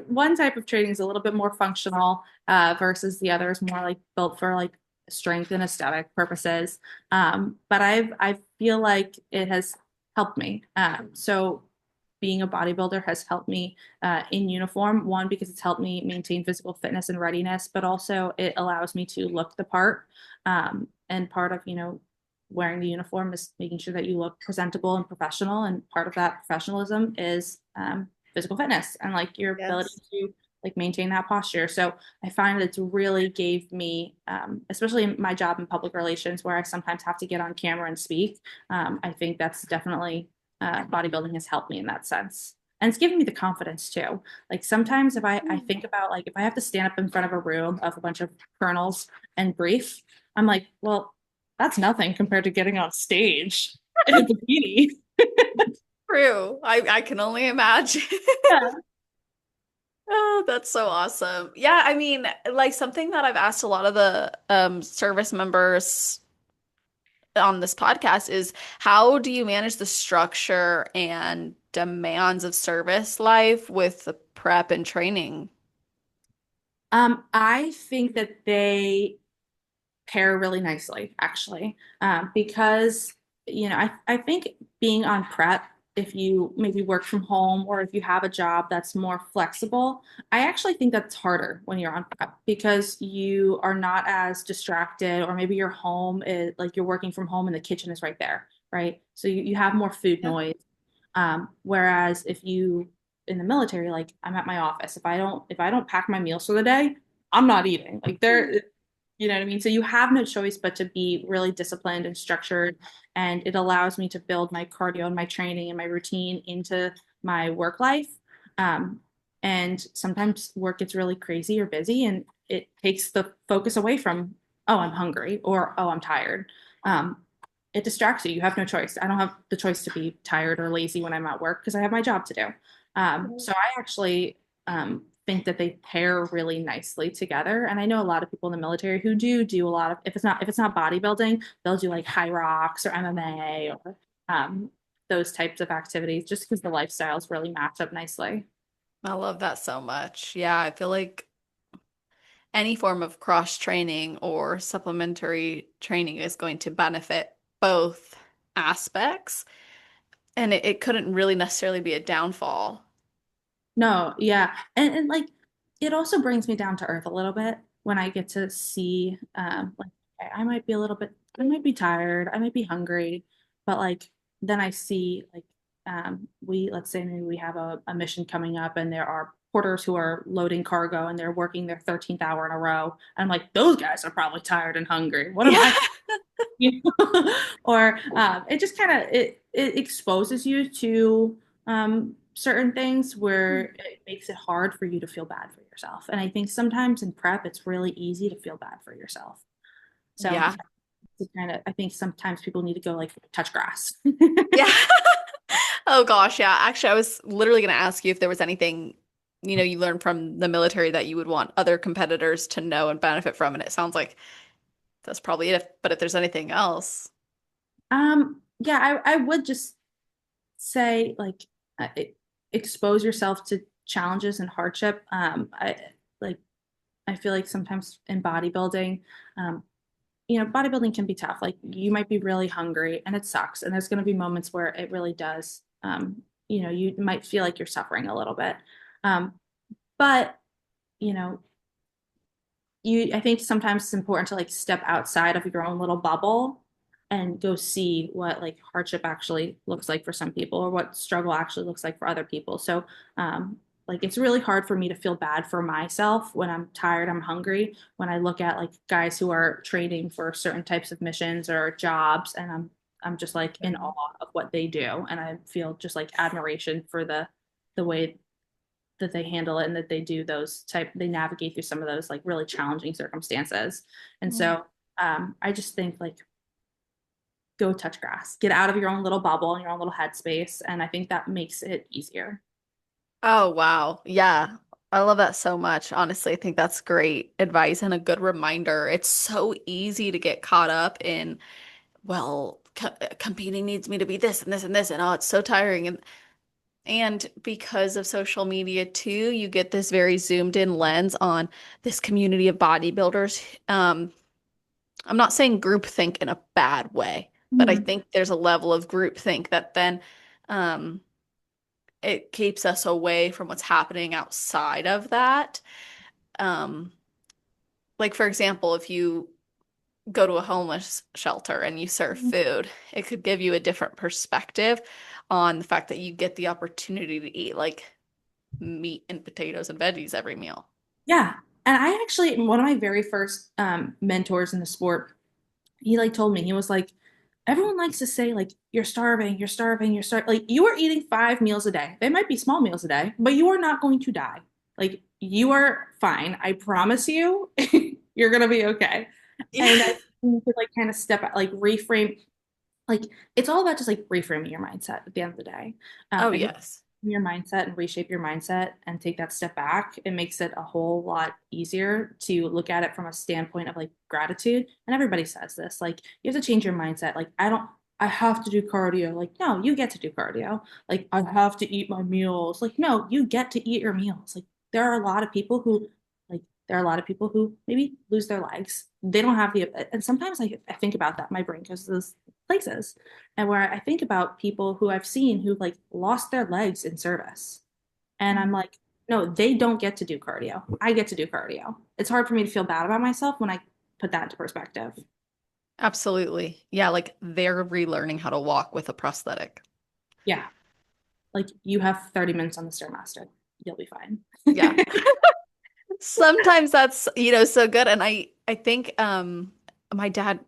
one type of training is a little bit more functional versus the other is more like built for like strength and aesthetic purposes. But I feel like it has helped me. So being a bodybuilder has helped me in uniform. One, because it's helped me maintain physical fitness and readiness, but also it allows me to look the part. And part of, wearing the uniform is making sure that you look presentable and professional. And part of that professionalism is physical fitness and like your ability Yes. to like maintain that posture. So I find that it's really gave me, especially in my job in public relations, where I sometimes have to get on camera and speak. I think that's definitely bodybuilding has helped me in that sense. And it's given me the confidence too. Like sometimes if I think about like if I have to stand up in front of a room of a bunch of colonels and brief, I'm like, well, that's nothing compared to getting on stage in a bikini. True. I can only imagine. Yeah. Oh, that's so awesome. Yeah, I mean, like something that I've asked a lot of the service members on this podcast is how do you manage the structure and demands of service life with the prep and training? I think that they pair really nicely, actually, because I think being on prep, if you maybe work from home or if you have a job that's more flexible, I actually think that's harder when you're on prep because you are not as distracted, or maybe your home is like you're working from home and the kitchen is right there, right? So you have more food Yeah. noise. Whereas if you in the military, like I'm at my office, if I don't pack my meals for the day, I'm not eating. Like there, you know what I mean? So you have no choice but to be really disciplined and structured. And it allows me to build my cardio and my training and my routine into my work life. Um, and sometimes work gets really crazy or busy and it takes the focus away from, oh, I'm hungry or, oh, I'm tired. Um, it distracts you. You have no choice. I don't have the choice to be tired or lazy when I'm at work because I have my job to do. So I actually think that they pair really nicely together. And I know a lot of people in the military who do a lot of if it's not bodybuilding, they'll do like high rocks or MMA or those types of activities just because the lifestyles really match up nicely. I love that so much. Yeah, I feel like any form of cross training or supplementary training is going to benefit both aspects, and it couldn't really necessarily be a downfall. No, yeah. And like it also brings me down to earth a little bit when I get to see like okay, I might be tired, I might be hungry, but like then I see like let's say maybe we have a mission coming up and there are porters who are loading cargo and they're working their 13th hour in a row. And I'm like, those guys are probably tired and hungry. What am Yeah. I or it just kind of it exposes you to certain things where it makes it hard for you to feel bad for yourself. And I think sometimes in prep, it's really easy to feel bad for yourself. So Yeah. I think sometimes people need to go like touch grass. Yeah. Oh gosh, yeah. Actually, I was literally going to ask you if there was anything, you learned from the military that you would want other competitors to know and benefit from, and it sounds like that's probably it. But if there's anything else, Yeah, I would just say like expose yourself to challenges and hardship. Like I feel like sometimes in bodybuilding, um, bodybuilding can be tough. Like you might be really hungry and it sucks. And there's going to be moments where it really does. You might feel like you're suffering a little bit. Um, but, you know, I think sometimes it's important to like step outside of your own little bubble and go see what like hardship actually looks like for some people or what struggle actually looks like for other people. So, like it's really hard for me to feel bad for myself when I'm tired, I'm hungry, when I look at like guys who are training for certain types of missions or jobs and I'm just like in awe of what they do and I feel just like admiration for the way that they handle it and that they navigate through some of those like really challenging circumstances. And Mm. so I just think like go touch grass. Get out of your own little bubble and your own little headspace. And I think that makes it easier. Oh, wow. Yeah. I love that so much. Honestly, I think that's great advice and a good reminder. It's so easy to get caught up in, well, competing needs me to be this and this and this, and oh, it's so tiring. And because of social media too, you get this very zoomed in lens on this community of bodybuilders. I'm not saying groupthink in a bad way, but I Mhm. think there's a level of groupthink that then um, it keeps us away from what's happening outside of that. Um, like for example, if you go to a homeless shelter and you serve food, it could give you a different perspective on the fact that you get the opportunity to eat like meat and potatoes and veggies every meal. Yeah. And I actually, one of my very first mentors in the sport, he like told me, he was like, everyone likes to say, like, you're starving, you're starving, you're starving. Like, you are eating 5 meals a day. They might be small meals a day, but you are not going to die. Like, you are fine. I promise you, you're going to be okay. And I Yeah. think you could like kind of step out, like reframe, like it's all about just like reframing your mindset at the end of the day. Oh, If you yes. your mindset and reshape your mindset and take that step back, it makes it a whole lot easier to look at it from a standpoint of like gratitude. And everybody says this, like you have to change your mindset. Like I have to do cardio. Like no, you get to do cardio. Like I have to eat my meals. Like no, you get to eat your meals. Like there are a lot of people who like there are a lot of people who maybe lose their legs. They don't have the, and sometimes I think about that. My brain goes to those places and where I think about people who I've seen who like lost their legs in service. And I'm like, no, they don't get to do cardio. I get to do cardio. It's hard for me to feel bad about myself when I put that into perspective. Absolutely. Yeah, like they're relearning how to walk with a prosthetic. Yeah. Like you have 30 minutes on the Stairmaster. You'll be fine. Yeah. Sometimes that's, so good. And I think my dad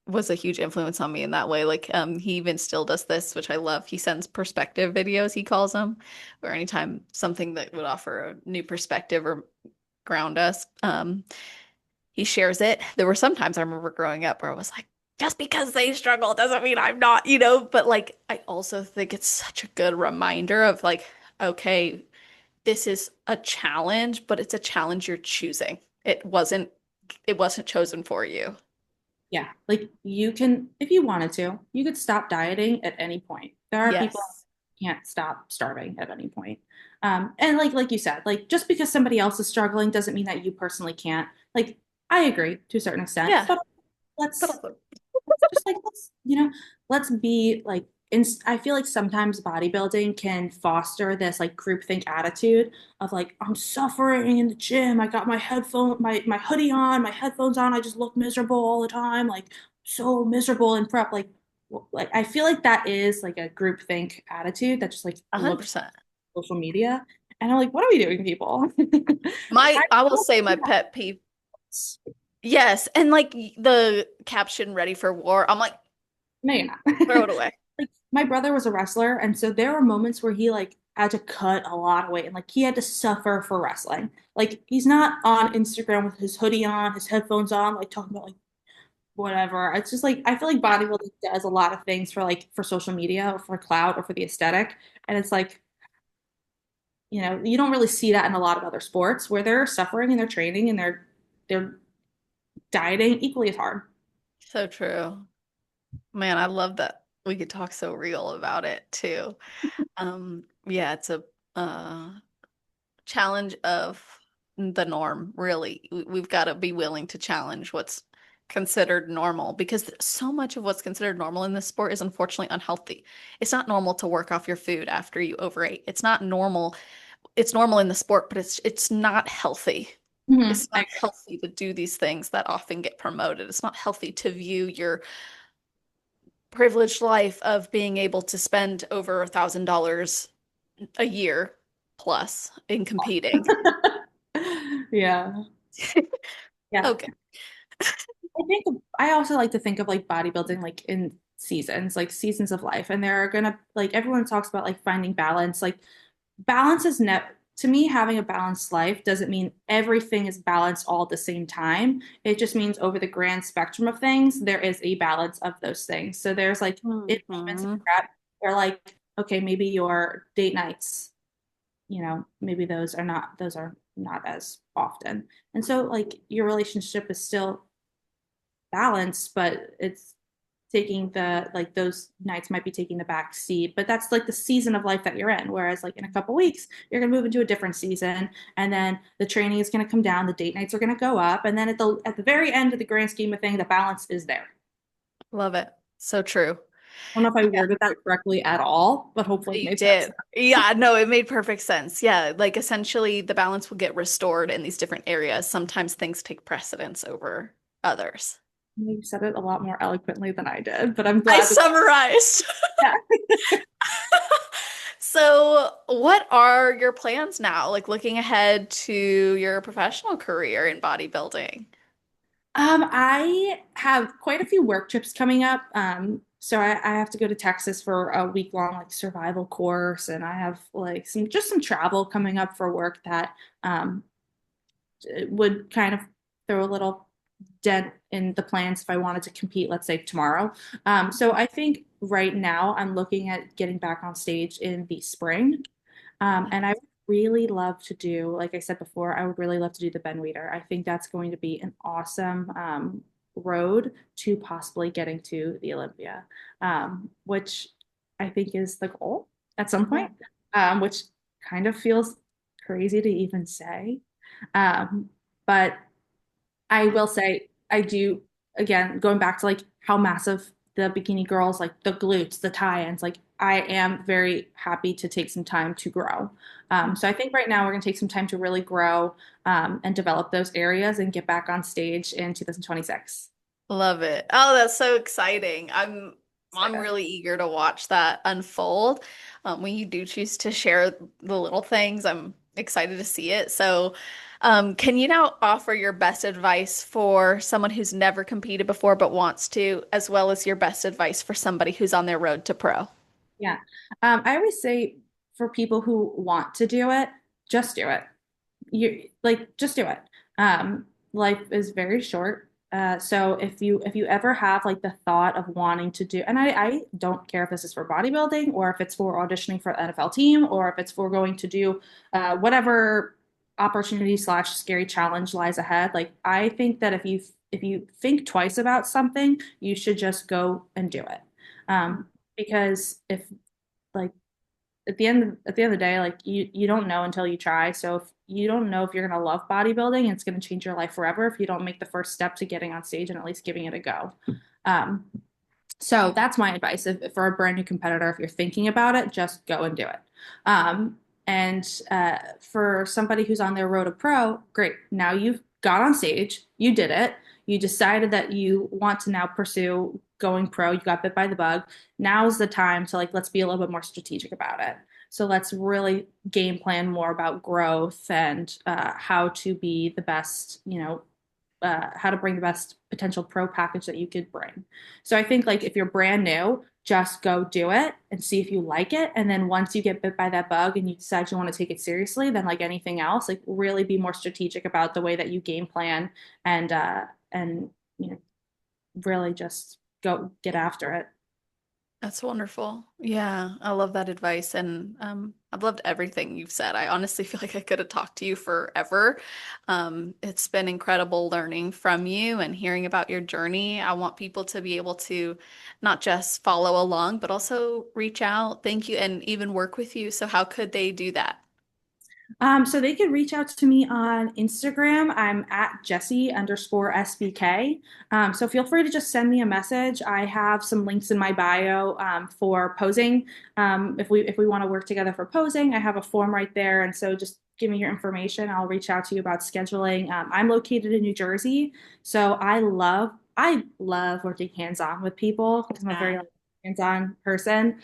was a huge influence on me in that way. Like he even still does this, which I love. He sends perspective videos, he calls them, where anytime something that would offer a new perspective or ground us, he shares it. There were some times I remember growing up where I was like, just because they struggle doesn't mean I'm not, but like I also think it's such a good reminder of like, okay, this is a challenge, but it's a challenge you're choosing. It wasn't chosen for you. Yeah. Like you can, if you wanted to, you could stop dieting at any point. There are people Yes. who can't stop starving at any point. And like you said, like just because somebody else is struggling doesn't mean that you personally can't. Like I agree to a certain extent, Yeah. but But let's also, just like let's be like I feel like sometimes bodybuilding can foster this like groupthink attitude of like I'm suffering in the gym. I got my hoodie on, my headphones on. I just look miserable all the time, like so miserable in prep. Like I feel like that is like a groupthink attitude that just like looks 100%. at social media, and I'm like, what are we doing, people? I will say my pet peeve. Yes. And like the caption ready for war, I'm like, No, you're not. throw it away. Like my brother was a wrestler, and so there were moments where he like had to cut a lot of weight and like he had to suffer for wrestling. Like he's not on Instagram with his hoodie on, his headphones on, like talking about like whatever. It's just like I feel like bodybuilding does a lot of things for like for social media or for clout or for the aesthetic. And it's like, you don't really see that in a lot of other sports where they're suffering and they're training and they're dieting equally as hard. So true. Man, I love that we could talk so real about it too. Yeah, it's a challenge of the norm, really. We've got to be willing to challenge what's considered normal because so much of what's considered normal in this sport is unfortunately unhealthy. It's not normal to work off your food after you overate. It's not normal. It's normal in the sport, but it's not healthy. Mhm. It's not healthy to do these things that often get promoted. It's not healthy to view your privileged life of being able to spend over $1,000 a year plus in competing. Yeah. Yeah. Okay. I think I also like to think of like bodybuilding like in seasons, like seasons of life. And there are gonna like everyone talks about like finding balance. Like balance is net to me, having a balanced life doesn't mean everything is balanced all at the same time. It just means over the grand spectrum of things, there is a balance of those things. So there's like in moments of Hmm. prep, they're like, okay, maybe your date nights, maybe those are not as often. And so like your relationship is still balanced, but it's taking the like those nights might be taking the back seat, but that's like the season of life that you're in. Whereas like in a couple weeks, you're gonna move into a different season, and then the training is gonna come down, the date nights are gonna go up, and then at the very end of the grand scheme of things, the balance is there. Love it. So true. I don't know if I worded that correctly at all, but hopefully it You made sense. did. Yeah, no, it made perfect sense. Yeah, like essentially the balance will get restored in these different areas. Sometimes things take precedence over others. You said it a lot more eloquently than I did, but I'm I glad that summarized. yeah. So, what are your plans now? Like looking ahead to your professional career in bodybuilding? I have quite a few work trips coming up. So I have to go to Texas for a week long like survival course, and I have like some travel coming up for work that um, would kind of throw a little dent in the plans if I wanted to compete, let's say tomorrow. So I think right now I'm looking at getting back on stage in the spring. And I would really love to do, like I said before, I would really love to do the Ben Weider. I think that's going to be an awesome road to possibly getting to the Olympia, which I think is the goal at some point, which kind of feels crazy to even say. But I will say I do again going back to like how massive the bikini girls like the glutes, the tie-ins. Like I am very happy to take some time to grow. So I think right now we're gonna take some time to really grow and develop those areas and get back on stage in 2026. Love it. Oh, that's so exciting. I'm Excited. really eager to watch that unfold. When you do choose to share the little things, I'm excited to see it. So, can you now offer your best advice for someone who's never competed before but wants to, as well as your best advice for somebody who's on their road to pro? Yeah. I always say for people who want to do it, just do it. You like just do it. Life is very short. So if you ever have like the thought of wanting to do, and I don't care if this is for bodybuilding or if it's for auditioning for an NFL team or if it's for going to do whatever opportunity slash scary challenge lies ahead. Like I think that if you think twice about something, you should just go and do it. Because if like at the end of the day, like you don't know until you try. So if you don't know if you're gonna love bodybuilding, it's gonna change your life forever if you don't make the first step to getting on stage and at least giving it a go. Um, so that's my advice. If for a brand new competitor, if you're thinking about it, just go and do it. And for somebody who's on their road to pro, great. Now you've got on stage, you did it. You decided that you want to now pursue going pro. You got bit by the bug. Now's the time to like let's be a little bit more strategic about it. So let's really game plan more about growth and how to be the best, how to bring the best potential pro package that you could bring. So I think like if you're brand new, just go do it and see if you like it. And then once you get bit by that bug and you decide you want to take it seriously, then like anything else, like really be more strategic about the way that you game plan and you know really just go get after it. That's wonderful. Yeah, I love that advice. And I've loved everything you've said. I honestly feel like I could have talked to you forever. It's been incredible learning from you and hearing about your journey. I want people to be able to not just follow along, but also reach out, thank you, and even work with you. So, how could they do that? So they could reach out to me on Instagram. I'm at Jessie_SBK. So feel free to just send me a message. I have some links in my bio for posing. If we want to work together for posing, I have a form right there. And so just give me your information. I'll reach out to you about scheduling. I'm located in New Jersey, so I love working hands-on with people because I'm a very Yeah. like, hands-on person.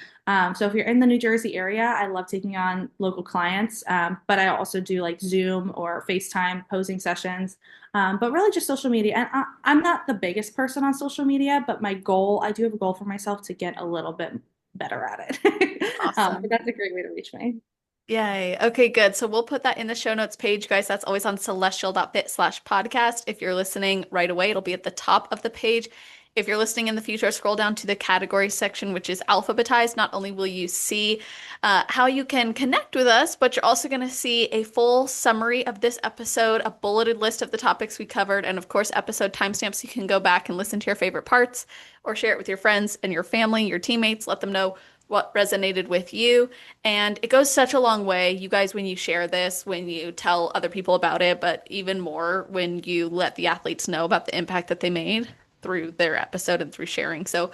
So if you're in the New Jersey area, I love taking on local clients, but I also do like Zoom or FaceTime posing sessions, but really just social media. And I'm not the biggest person on social media, but I do have a goal for myself to get a little bit better at it. But Awesome. that's a great way to reach me. Yay. Okay, good. So we'll put that in the show notes page, guys. That's always on celestial.fit/podcast. If you're listening right away, it'll be at the top of the page. If you're listening in the future, scroll down to the category section, which is alphabetized. Not only will you see how you can connect with us, but you're also going to see a full summary of this episode, a bulleted list of the topics we covered, and of course, episode timestamps. So you can go back and listen to your favorite parts or share it with your friends and your family, your teammates. Let them know what resonated with you. And it goes such a long way, you guys, when you share this, when you tell other people about it, but even more when you let the athletes know about the impact that they made through their episode and through sharing. So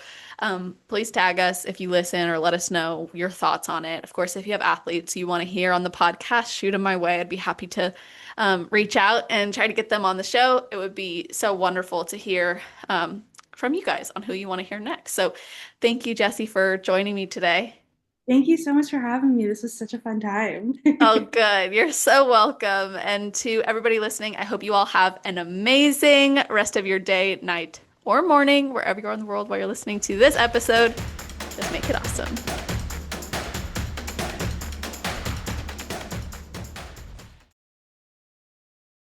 please tag us if you listen or let us know your thoughts on it. Of course, if you have athletes you want to hear on the podcast, shoot them my way. I'd be happy to reach out and try to get them on the show. It would be so wonderful to hear from you guys on who you want to hear next. So thank you, Jesse, for joining me today. Thank you so much for having me. This was such a fun time. Oh, good. You're so welcome. And to everybody listening, I hope you all have an amazing rest of your day, night, or morning, wherever you are in the world while you're listening to this episode. Just make it awesome.